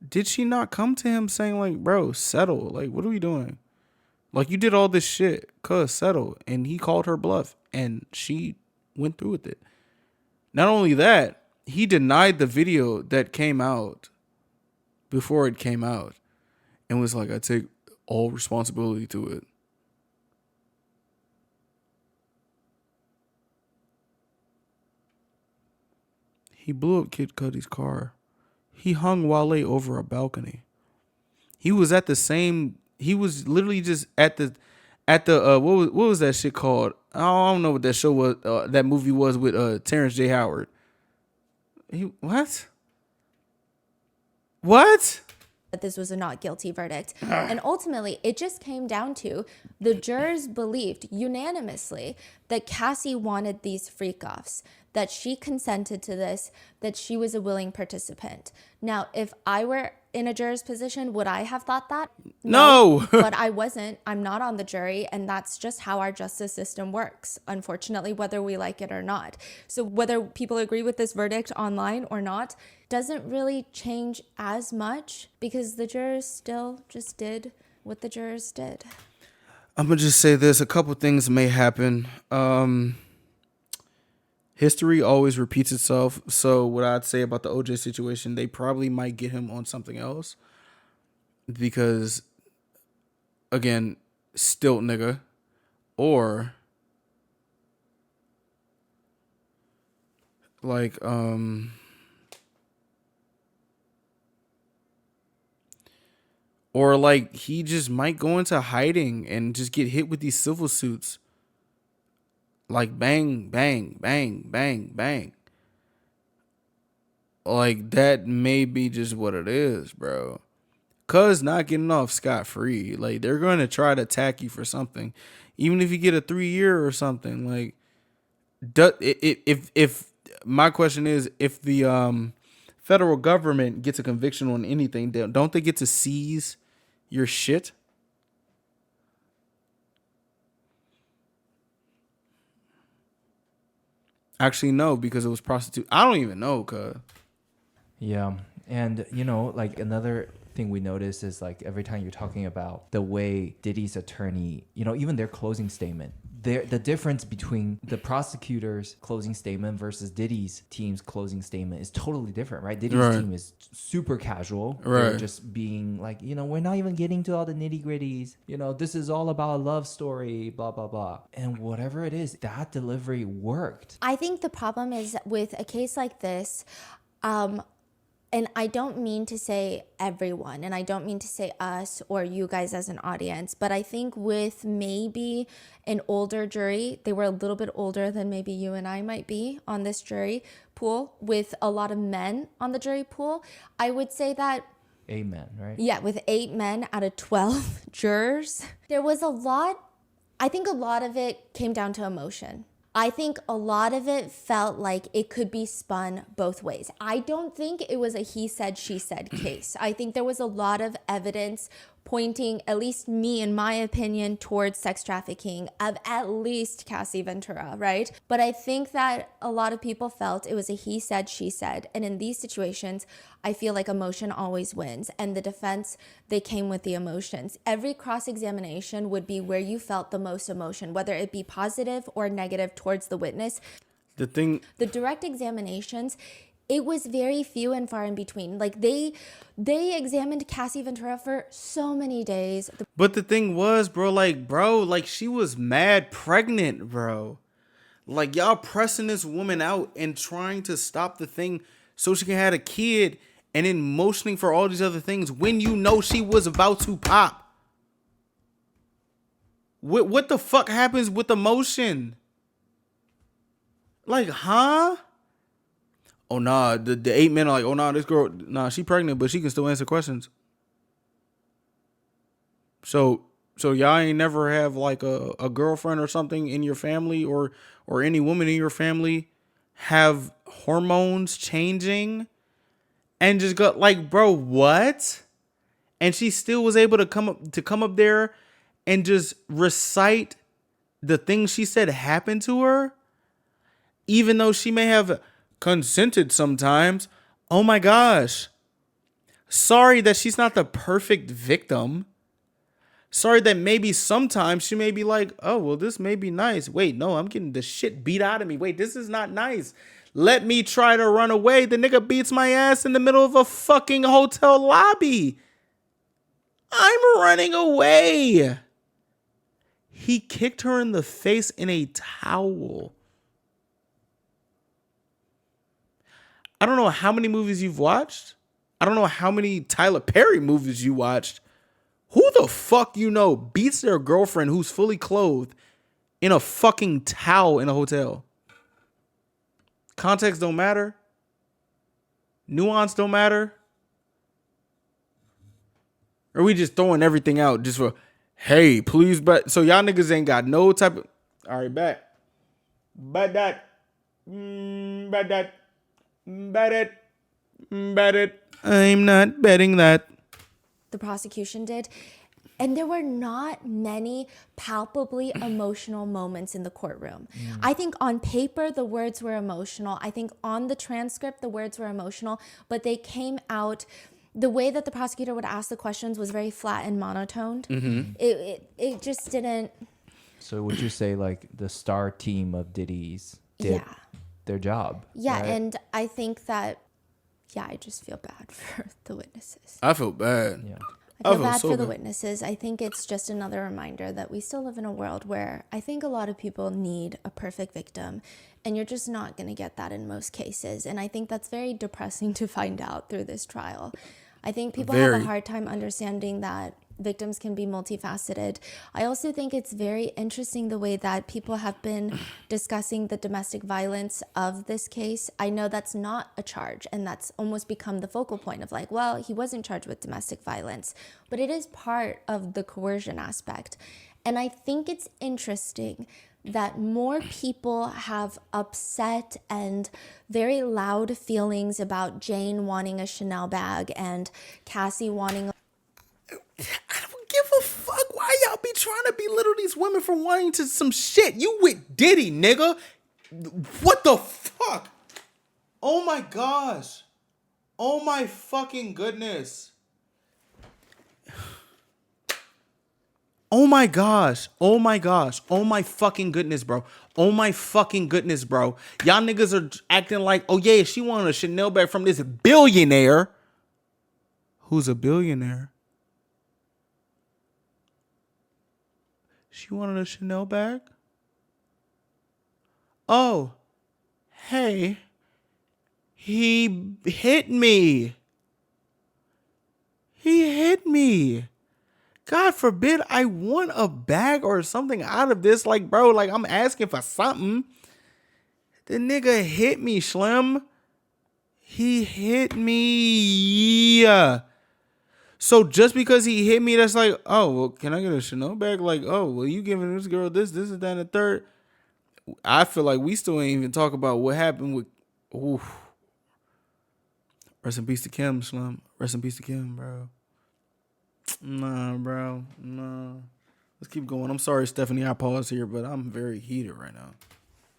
Did she not come to him saying, like, bro, settle? Like, what are we doing? Like, you did all this shit, cuz settle. And he called her bluff. And she went through with it. Not only that, he denied the video that came out before it came out and was like, I take all responsibility to it. He blew up Kid Cudi's car. He hung Wale over a balcony. He was literally just at the at the what was that shit called? I don't know what that show was. That movie was with Terrence J. Howard. What? What? That this was a not guilty verdict. And ultimately, it just came down to the jurors believed unanimously that Cassie wanted these freak offs, that she consented to this, that she was a willing participant. Now, if I were in a juror's position, would I have thought that? No. But I wasn't. I'm not on the jury, and that's just how our justice system works, unfortunately, whether we like it or not. So whether people agree with this verdict online or not doesn't really change as much, because the jurors still just did what the jurors did. I'm gonna just say this: a couple things may happen. History always repeats itself. So what I'd say about the OJ situation, they probably might get him on something else, because, again, stilt nigga, or like or like he just might go into hiding and just get hit with these civil suits. Like bang, bang, bang, bang, bang. Like that may be just what it is, bro. Cuz not getting off scot-free. Like they're going to try to attack you for something. Even if you get a 3-year or something. Like if my question is, if the federal government gets a conviction on anything, don't they get to seize your shit? Actually, no, because it was prostitute. I don't even know, cuz. Yeah. And, like another thing we notice is like every time you're talking about the way Diddy's attorney, even their closing statement, the difference between the prosecutor's closing statement versus Diddy's team's closing statement is totally different, right? Diddy's team is super casual. Right. They're just being like, we're not even getting to all the nitty gritties. This is all about a love story, blah, blah, blah. And whatever it is, that delivery worked. I think the problem is with a case like this, and I don't mean to say everyone, and I don't mean to say us or you guys as an audience, but I think with maybe an older jury, they were a little bit older than maybe you and I might be on this jury pool, with a lot of men on the jury pool, I would say that 8 men, right? Yeah, with 8 men out of 12 jurors. There was a lot, I think a lot of it came down to emotion. I think a lot of it felt like it could be spun both ways. I don't think it was a he said, she said case. I think there was a lot of evidence pointing, at least me in my opinion, towards sex trafficking of at least Cassie Ventura, right? But I think that a lot of people felt it was a he said, she said. And in these situations, I feel like emotion always wins. And the defense, they came with the emotions. Every cross-examination would be where you felt the most emotion, whether it be positive or negative towards the witness. The direct examinations, it was very few and far in between. Like they examined Cassie Ventura for so many days. But the thing was, bro, she was mad pregnant, bro. Like y'all pressing this woman out and trying to stop the thing so she can have a kid, and then motioning for all these other things when you know she was about to pop. What the fuck happens with emotion? Like, huh? Oh, nah, the 8 men are like, oh, nah, this girl, nah, she pregnant, but she can still answer questions. So y'all ain't never have like a girlfriend or something in your family, or any woman in your family have hormones changing and just got like, bro, what? And she still was able to come up there and just recite the things she said happened to her, even though she may have consented sometimes. Oh my gosh. Sorry that she's not the perfect victim. Sorry that maybe sometimes she may be like, oh, well, this may be nice. Wait, no, I'm getting the shit beat out of me. Wait, this is not nice. Let me try to run away. The nigga beats my ass in the middle of a fucking hotel lobby. I'm running away. He kicked her in the face in a towel. I don't know how many movies you've watched. I don't know how many Tyler Perry movies you watched. Who the fuck you know beats their girlfriend who's fully clothed in a fucking towel in a hotel? Context don't matter. Nuance don't matter. Or we just throwing everything out just for, hey, please, but so y'all niggas ain't got no type of. All right, bet. Bet that. Bet that. Bet it. Bet it. I'm not betting that. The prosecution did. And there were not many palpably emotional moments in the courtroom. I think on paper, the words were emotional. I think on the transcript, the words were emotional, but they came out, the way that the prosecutor would ask the questions was very flat and monotoned. It just didn't. So would you say like the star team of Diddy's did their job? Yeah, right? and I think that, I just feel bad for the witnesses. I feel bad. Yeah. I feel bad for the witnesses. I think it's just another reminder that we still live in a world where I think a lot of people need a perfect victim, and you're just not going to get that in most cases. And I think that's very depressing to find out through this trial. I think people have a hard time understanding that victims can be multifaceted. I also think it's very interesting the way that people have been discussing the domestic violence of this case. I know that's not a charge, and that's almost become the focal point of like, well, he wasn't charged with domestic violence, but it is part of the coercion aspect. And I think it's interesting that more people have upset and very loud feelings about Jane wanting a Chanel bag and Cassie wanting I don't give a fuck why y'all be trying to belittle these women for wanting to some shit. You with Diddy, nigga. What the fuck? Oh my gosh. Oh my fucking goodness. Oh my gosh. Oh my gosh. Oh my fucking goodness, bro. Oh my fucking goodness, bro. Y'all niggas are acting like, oh yeah, she wanted a Chanel bag from this billionaire. Who's a billionaire? She wanted a Chanel bag? Oh, hey, he hit me. He hit me. God forbid I want a bag or something out of this. Like, bro, like I'm asking for something. The nigga hit me, Slim. He hit me. So just because he hit me, that's like, oh, well, can I get a Chanel bag? Like, oh, well, you giving this girl this, and that, and the third. I feel like we still ain't even talk about what happened with. Oof. Rest in peace to Kim, Slim. Rest in peace to Kim, bro. Nah, bro. Nah. Let's keep going. I'm sorry, Stephanie. I paused here, but I'm very heated right now.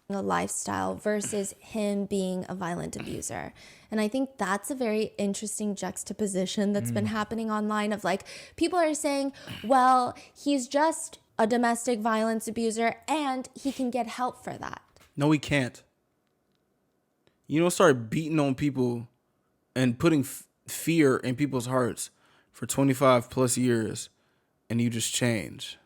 A lifestyle versus him being a violent abuser. And I think that's a very interesting juxtaposition that's been happening online of like, people are saying, well, he's just a domestic violence abuser and he can get help for that. No, he can't. You don't start beating on people and putting fear in people's hearts for 25 plus years and you just change.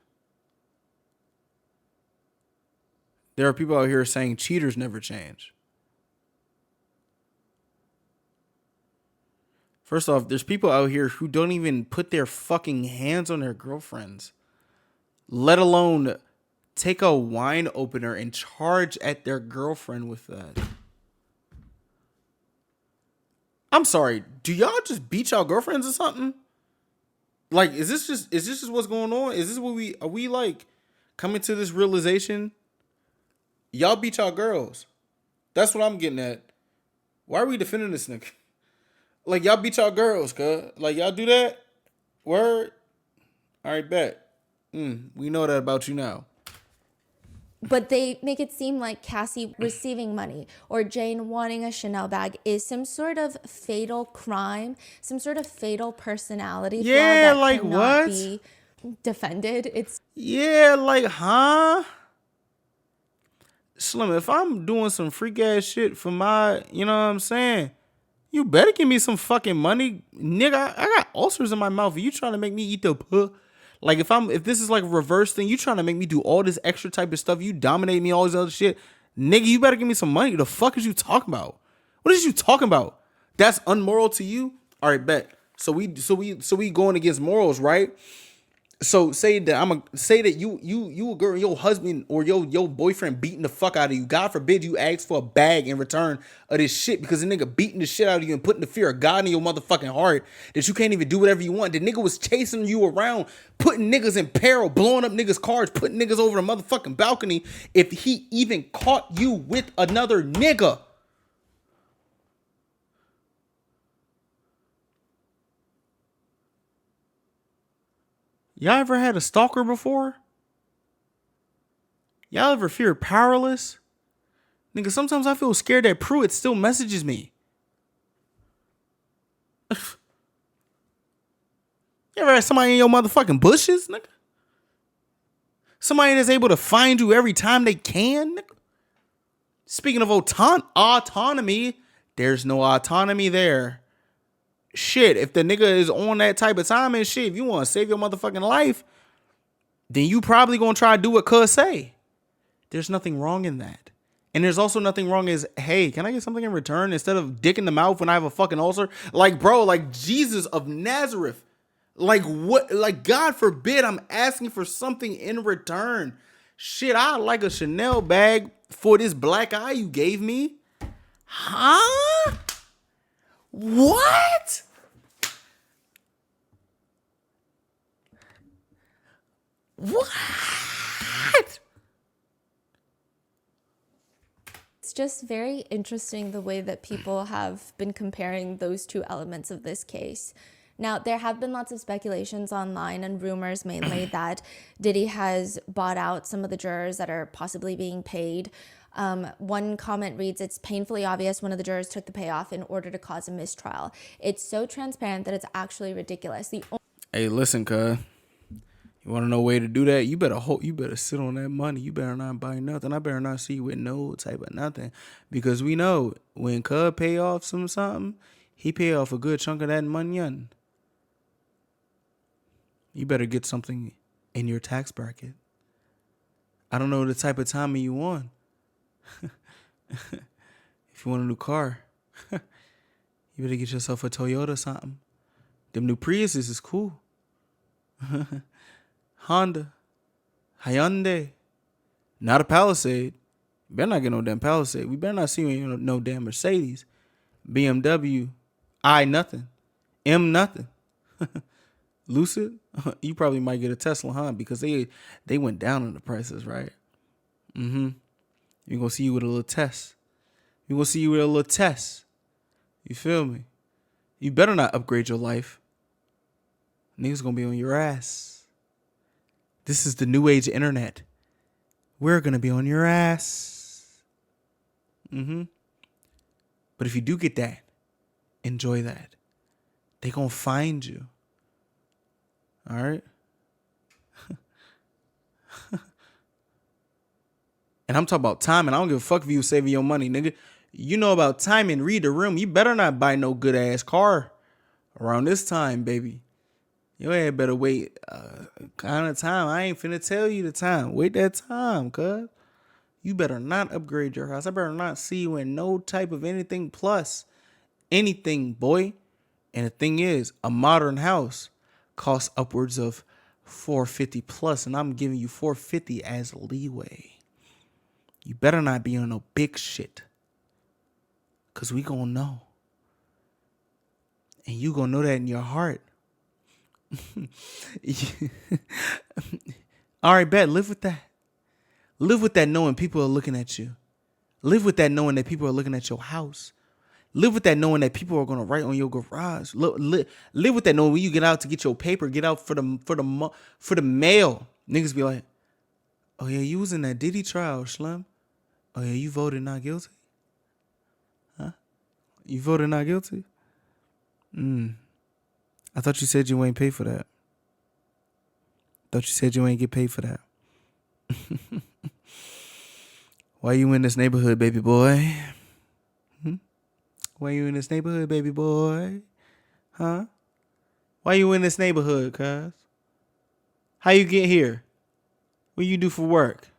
There are people out here saying cheaters never change. First off, there's people out here who don't even put their fucking hands on their girlfriends, let alone take a wine opener and charge at their girlfriend with that. I'm sorry, do y'all just beat y'all girlfriends or something? Like, is this just what's going on? Is this what are we like coming to this realization? Y'all beat y'all girls. That's what I'm getting at. Why are we defending this nigga? Like, y'all beat y'all girls, cuz. Like, y'all do that? Word? All right, bet. We know that about you now. But they make it seem like Cassie receiving money or Jane wanting a Chanel bag is some sort of fatal crime, some sort of fatal personality flaw that like cannot what? be defended. Like, huh? Slim, if I'm doing some freak ass shit for my, you know what I'm saying? You better give me some fucking money. Nigga, I got ulcers in my mouth. Are you trying to make me eat the puh? Like, if this is like a reverse thing, you trying to make me do all this extra type of stuff. You dominate me, all this other shit. Nigga, you better give me some money. The fuck is you talking about? What is you talking about? That's unmoral to you? All right, bet. So we going against morals, right? So say that say that you a girl, your husband or your boyfriend beating the fuck out of you. God forbid you ask for a bag in return of this shit because the nigga beating the shit out of you and putting the fear of God in your motherfucking heart that you can't even do whatever you want. The nigga was chasing you around, putting niggas in peril, blowing up niggas' cars, putting niggas over the motherfucking balcony. If he even caught you with another nigga. Y'all ever had a stalker before? Y'all ever feared powerless? Nigga, sometimes I feel scared that Pruitt still messages me. You ever had somebody in your motherfucking bushes, nigga? Somebody that's able to find you every time they can, nigga? Speaking of autonomy, there's no autonomy there. Shit, if the nigga is on that type of time and shit, if you want to save your motherfucking life, then you probably gonna try to do what cuz say. There's nothing wrong in that. And there's also nothing wrong as, hey, can I get something in return instead of dick in the mouth when I have a fucking ulcer? Like, bro, like Jesus of Nazareth. Like what? Like God forbid I'm asking for something in return. Shit, I like a Chanel bag for this black eye you gave me. Huh? What? What? It's just very interesting the way that people have been comparing those two elements of this case. Now, there have been lots of speculations online and rumors mainly that Diddy has bought out some of the jurors that are possibly being paid. One comment reads, "It's painfully obvious one of the jurors took the payoff in order to cause a mistrial. It's so transparent that it's actually ridiculous." Hey, listen, cuz. You want to know a way to do that? You better sit on that money. You better not buy nothing. I better not see you with no type of nothing. Because we know when cuz pay off something, he pay off a good chunk of that money. You better get something in your tax bracket. I don't know the type of timing you want. If you want a new car, you better get yourself a Toyota or something. Them new Priuses is cool. Honda, Hyundai, not a Palisade. You better not get no damn Palisade. We better not see you in no damn Mercedes, BMW, I nothing, M nothing. Lucid, you probably might get a Tesla, huh? Because they went down in the prices, right? You're gonna see you with a little test. You're gonna see you with a little test. You feel me? You better not upgrade your life. Niggas gonna be on your ass. This is the new age internet. We're gonna be on your ass. But if you do get that, enjoy that. They gonna find you. All right? And I'm talking about timing. I don't give a fuck if you saving your money, nigga. You know about timing. Read the room. You better not buy no good ass car around this time, baby. Your ass better wait kind of time. I ain't finna tell you the time. Wait that time, cuz. You better not upgrade your house. I better not see you in no type of anything plus. Anything, boy. And the thing is, a modern house costs upwards of $450 plus, and I'm giving you $450 as leeway. You better not be on no big shit, cause we gonna know, and you gonna know that in your heart. All right, bet. Live with that. Live with that knowing people are looking at you. Live with that knowing that people are looking at your house. Live with that knowing that people are gonna write on your garage. Live with that knowing when you get out to get your paper, get out for the mail. Niggas be like, "Oh yeah, you was in that Diddy trial, Slim. Oh yeah, you voted not guilty? Huh? You voted not guilty? I thought you said you ain't pay for that. Thought you said you ain't get paid for that. Why you in this neighborhood, baby boy? Why you in this neighborhood, baby boy? Huh? Why you in this neighborhood, cuz? How you get here? What you do for work?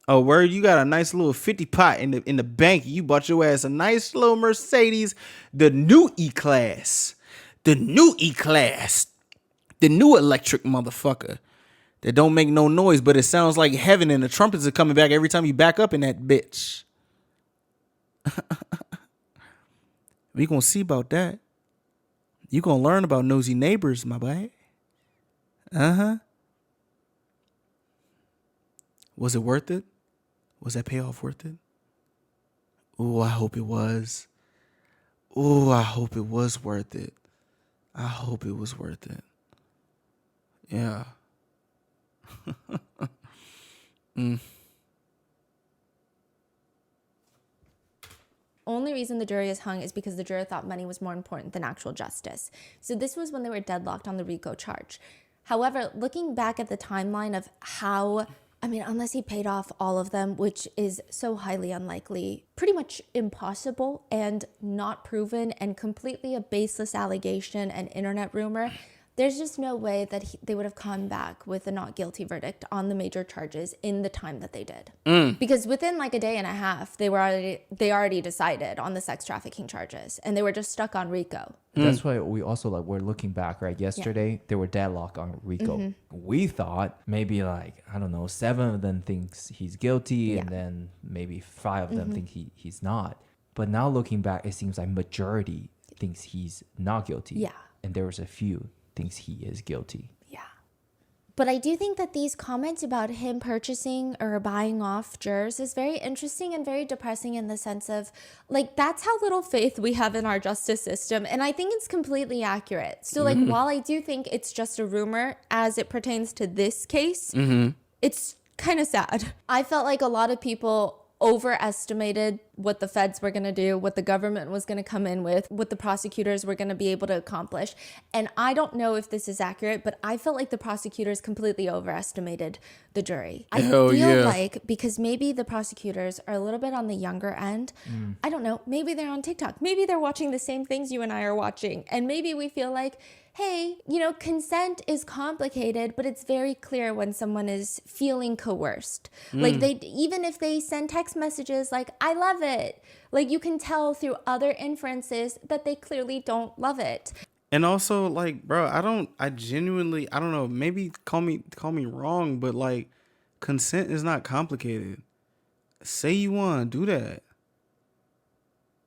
Oh, word, you got a nice little 50 pot in the bank. You bought your ass a nice little Mercedes, the new E-Class. The new E-Class. The new electric motherfucker that don't make no noise, but it sounds like heaven and the trumpets are coming back every time you back up in that bitch. We gonna see about that. You gonna learn about nosy neighbors, my boy. Uh-huh. Was it worth it? Was that payoff worth it? Oh, I hope it was. Oh, I hope it was worth it. I hope it was worth it. Yeah. Only reason the jury is hung is because the juror thought money was more important than actual justice. So this was when they were deadlocked on the RICO charge. However, looking back at the timeline of how, I mean, unless he paid off all of them, which is so highly unlikely, pretty much impossible and not proven and completely a baseless allegation and internet rumor, there's just no way that they would have come back with a not guilty verdict on the major charges in the time that they did. Because within like a day and a half, they already decided on the sex trafficking charges, and they were just stuck on RICO. That's why we also like we're looking back, right? Yesterday they were deadlocked on RICO. We thought maybe like I don't know, 7 of them thinks he's guilty, and then maybe 5 of them think he's not. But now looking back, it seems like majority thinks he's not guilty. Yeah. And there was a few thinks he is guilty. Yeah. But I do think that these comments about him purchasing or buying off jurors is very interesting and very depressing in the sense of, like, that's how little faith we have in our justice system. And I think it's completely accurate. So, like, while I do think it's just a rumor as it pertains to this case, it's kind of sad. I felt like a lot of people overestimated what the feds were going to do, what the government was going to come in with, what the prosecutors were going to be able to accomplish. And I don't know if this is accurate, but I felt like the prosecutors completely overestimated the jury. I feel like because maybe the prosecutors are a little bit on the younger end. I don't know. Maybe they're on TikTok. Maybe they're watching the same things you and I are watching. And maybe we feel like, hey, you know, consent is complicated, but it's very clear when someone is feeling coerced. Like even if they send text messages like, I love it, like you can tell through other inferences that they clearly don't love it. And also, like, bro, I genuinely don't know, maybe call me wrong, but like consent is not complicated. Say you want to do that.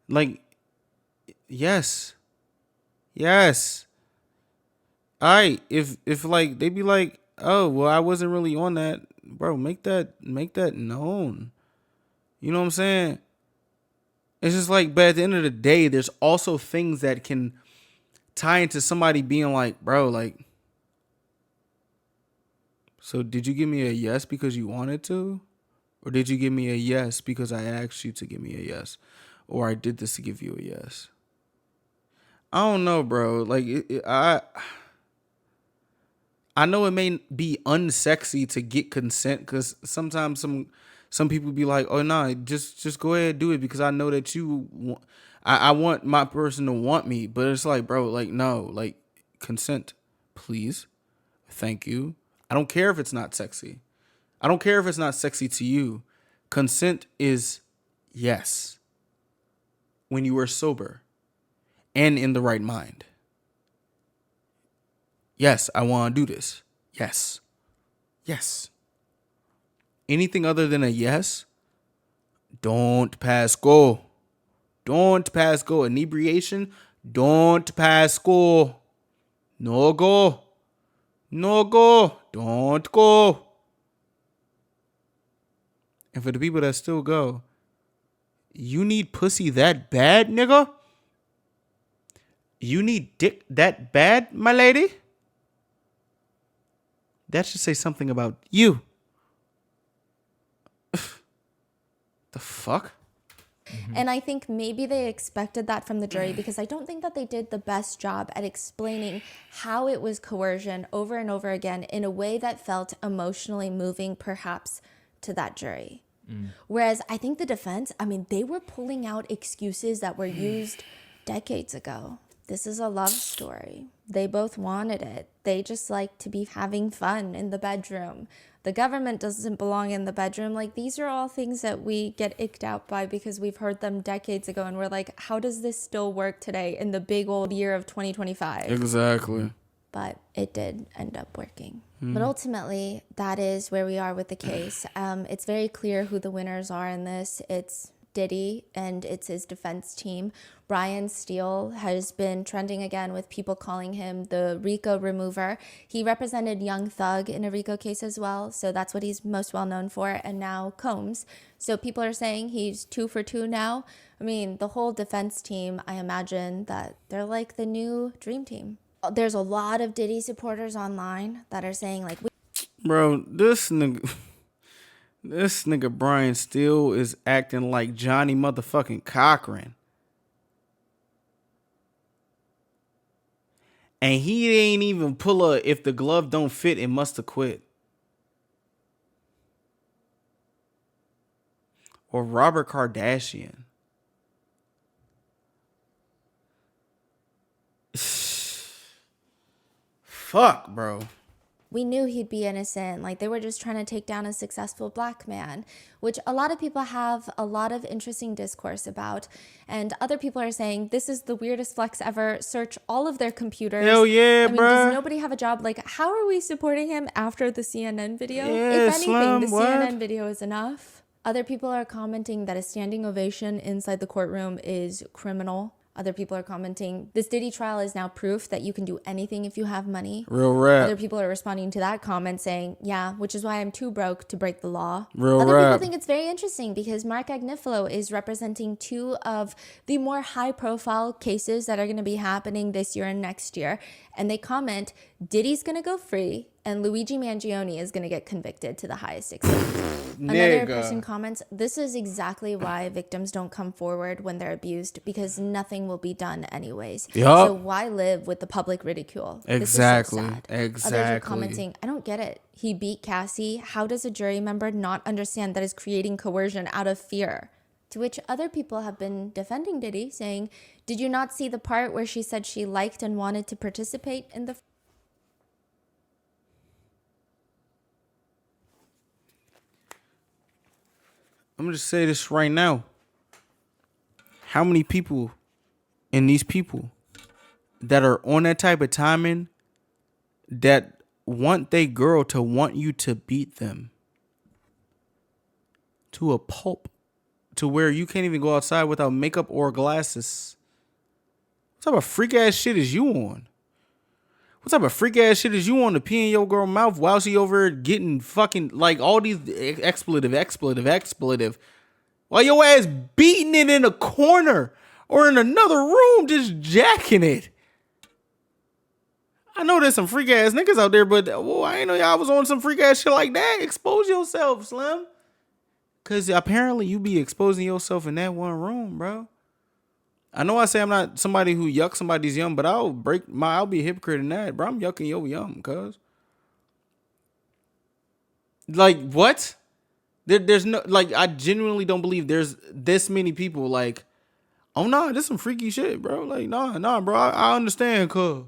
Like, yes. All right, if like they be like, oh well, I wasn't really on that, bro. Make that known. You know what I'm saying? It's just like, but at the end of the day, there's also things that can tie into somebody being like, bro, like, so did you give me a yes because you wanted to, or did you give me a yes because I asked you to give me a yes, or I did this to give you a yes? I don't know, bro. Like I know it may be unsexy to get consent because sometimes some people be like, oh no, just go ahead and do it because I know that you want, I want my person to want me. But it's like, bro, like no, like consent, please, thank you. I don't care if it's not sexy. I don't care if it's not sexy to you. Consent is yes when you are sober and in the right mind. Yes, I want to do this. Yes. Anything other than a yes, don't pass go. Don't pass go. Inebriation, don't pass go. No go. Don't go. And for the people that still go, you need pussy that bad, nigga? You need dick that bad, my lady? That should say something about you. The fuck? And I think maybe they expected that from the jury because I don't think that they did the best job at explaining how it was coercion over and over again in a way that felt emotionally moving, perhaps, to that jury. Whereas I think the defense, I mean, they were pulling out excuses that were used decades ago. This is a love story. They both wanted it. They just like to be having fun in the bedroom. The government doesn't belong in the bedroom. Like, these are all things that we get icked out by because we've heard them decades ago. And we're like, how does this still work today in the big old year of 2025? Exactly. but it did end up working. But ultimately, that is where we are with the case. It's very clear who the winners are in this. It's Diddy and it's his defense team. Brian Steele has been trending again with people calling him the RICO remover. He represented Young Thug in a RICO case as well, so that's what he's most well known for, and now Combs. So people are saying he's 2 for 2 now. I mean, the whole defense team, I imagine that they're like the new dream team. There's a lot of Diddy supporters online that are saying like, Bro, this nigga Brian Steele is acting like Johnny motherfucking Cochran. And he ain't even pull a if the glove don't fit, it must have quit. Or Robert Kardashian. Fuck, bro. we knew he'd be innocent. Like they were just trying to take down a successful black man, which a lot of people have a lot of interesting discourse about. And other people are saying this is the weirdest flex ever. Search all of their computers. Hell yeah, I mean, bruh. does nobody have a job? Like, how are we supporting him after the CNN video? Yeah, If anything, Slim, the what? CNN video is enough. Other people are commenting that a standing ovation inside the courtroom is criminal. Other people are commenting, this Diddy trial is now proof that you can do anything if you have money. Real rap. Other people are responding to that comment saying, yeah, which is why I'm too broke to break the law. Real Other rap. people think it's very interesting because Mark Agnifilo is representing two of the more high profile cases that are going to be happening this year and next year. And they comment, Diddy's going to go free and Luigi Mangione is going to get convicted to the highest extent. Another person comments, this is exactly why victims don't come forward when they're abused because nothing will be done anyways. Yup. So why live with the public ridicule? Exactly. This is so sad. Exactly. Others are commenting, I don't get it. He beat Cassie. How does a jury member not understand that is creating coercion out of fear? To which other people have been defending Diddy, saying, did you not see the part where she said she liked and wanted to participate in the... I'm gonna just say this right now. How many people and these people that are on that type of timing that want they girl to want you to beat them to a pulp to where you can't even go outside without makeup or glasses? What type of freak ass shit is you on? What type of freak ass shit is you on to pee in your girl mouth while she over getting fucking like all these expletive. While your ass beating it in a corner or in another room just jacking it. I know there's some freak ass niggas out there, but I ain't know y'all was on some freak ass shit like that. Expose yourself, Slim. Cause apparently you be exposing yourself in that one room, bro. I know I say I'm not somebody who yucks somebody's yum, but I'll be a hypocrite in that, bro. I'm yucking your yum, cuz. Like, what? There's no, like, I genuinely don't believe there's this many people like, oh, nah, this some freaky shit, bro. Like, nah, bro. I understand, cuz.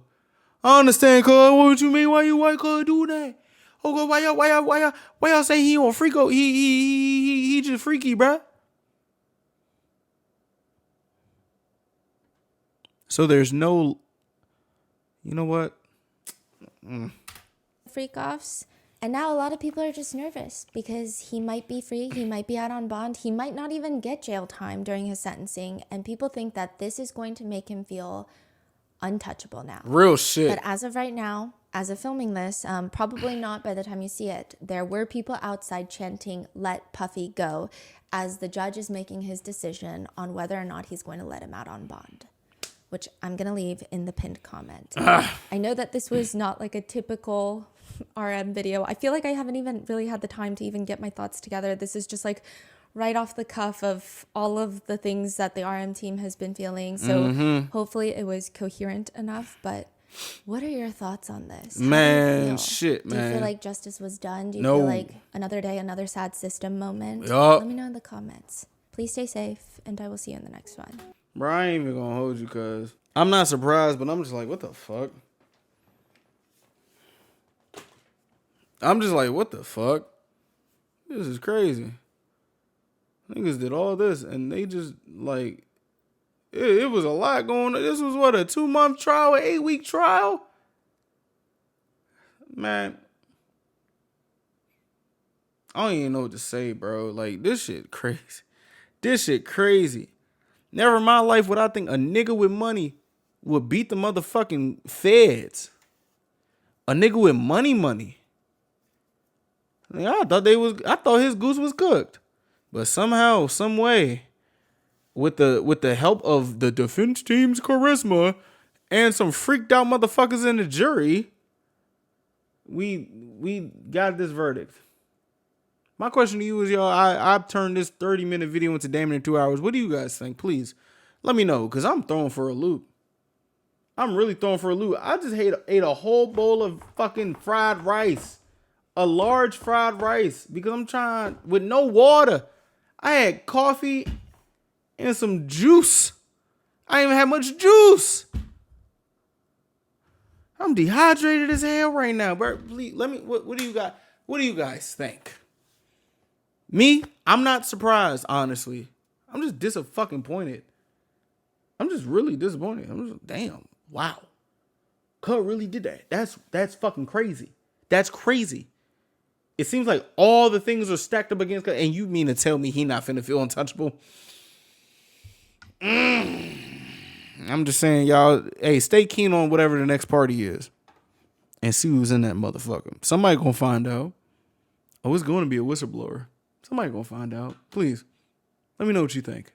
What you mean? Why you do that? Oh, God, why y'all say he on freako? He just freaky, bro. So there's no, you know what? freak offs. And now a lot of people are just nervous because he might be free, he might be out on bond, he might not even get jail time during his sentencing. And people think that this is going to make him feel untouchable now. Real shit. But as of right now, as of filming this, probably not by the time you see it, there were people outside chanting, let Puffy go, as the judge is making his decision on whether or not he's going to let him out on bond, which I'm going to leave in the pinned comment. I know that this was not like a typical RM video. I feel like I haven't even really had the time to even get my thoughts together. This is just like right off the cuff of all of the things that the RM team has been feeling. So hopefully it was coherent enough. But what are your thoughts on this? Man, shit, Do you man. feel like justice was done? Do you No. feel like another day, another sad system moment? Yup. Let me know in the comments. Please stay safe, and I will see you in the next one. Bro, I ain't even gonna hold you, cuz I'm not surprised, but I'm just like, what the fuck? I'm just like, what the fuck? This is crazy. Niggas did all this, and they just, like, it was a lot going on. This was, what, a 2-month trial, an 8-week trial? Man, I don't even know what to say, bro. Like, this shit crazy. This shit crazy. Never in my life would I think a nigga with money would beat the motherfucking feds. A nigga with money. Like, I thought his goose was cooked. But somehow, some way, with the help of the defense team's charisma and some freaked out motherfuckers in the jury, we got this verdict. My question to you is, y'all, I've turned this 30-minute video into damn near 2 hours. What do you guys think? Please let me know, because I'm throwing for a loop. I'm really throwing for a loop. I just ate a whole bowl of fucking fried rice. A large fried rice. Because I'm trying, with no water. I had coffee and some juice. I ain't even had much juice. I'm dehydrated as hell right now. Bert, please, let me, what do you got? What do you guys think? Me, I'm not surprised, honestly. I'm just disappointed. I'm just really disappointed. I'm just, damn, wow. Cub really did that. That's fucking crazy. That's crazy. It seems like all the things are stacked up against Cub, and you mean to tell me he not finna feel untouchable? I'm just saying, y'all, hey, stay keen on whatever the next party is and see who's in that motherfucker. Somebody gonna find out. Oh, it's gonna be a whistleblower. Somebody gonna find out. Please, let me know what you think.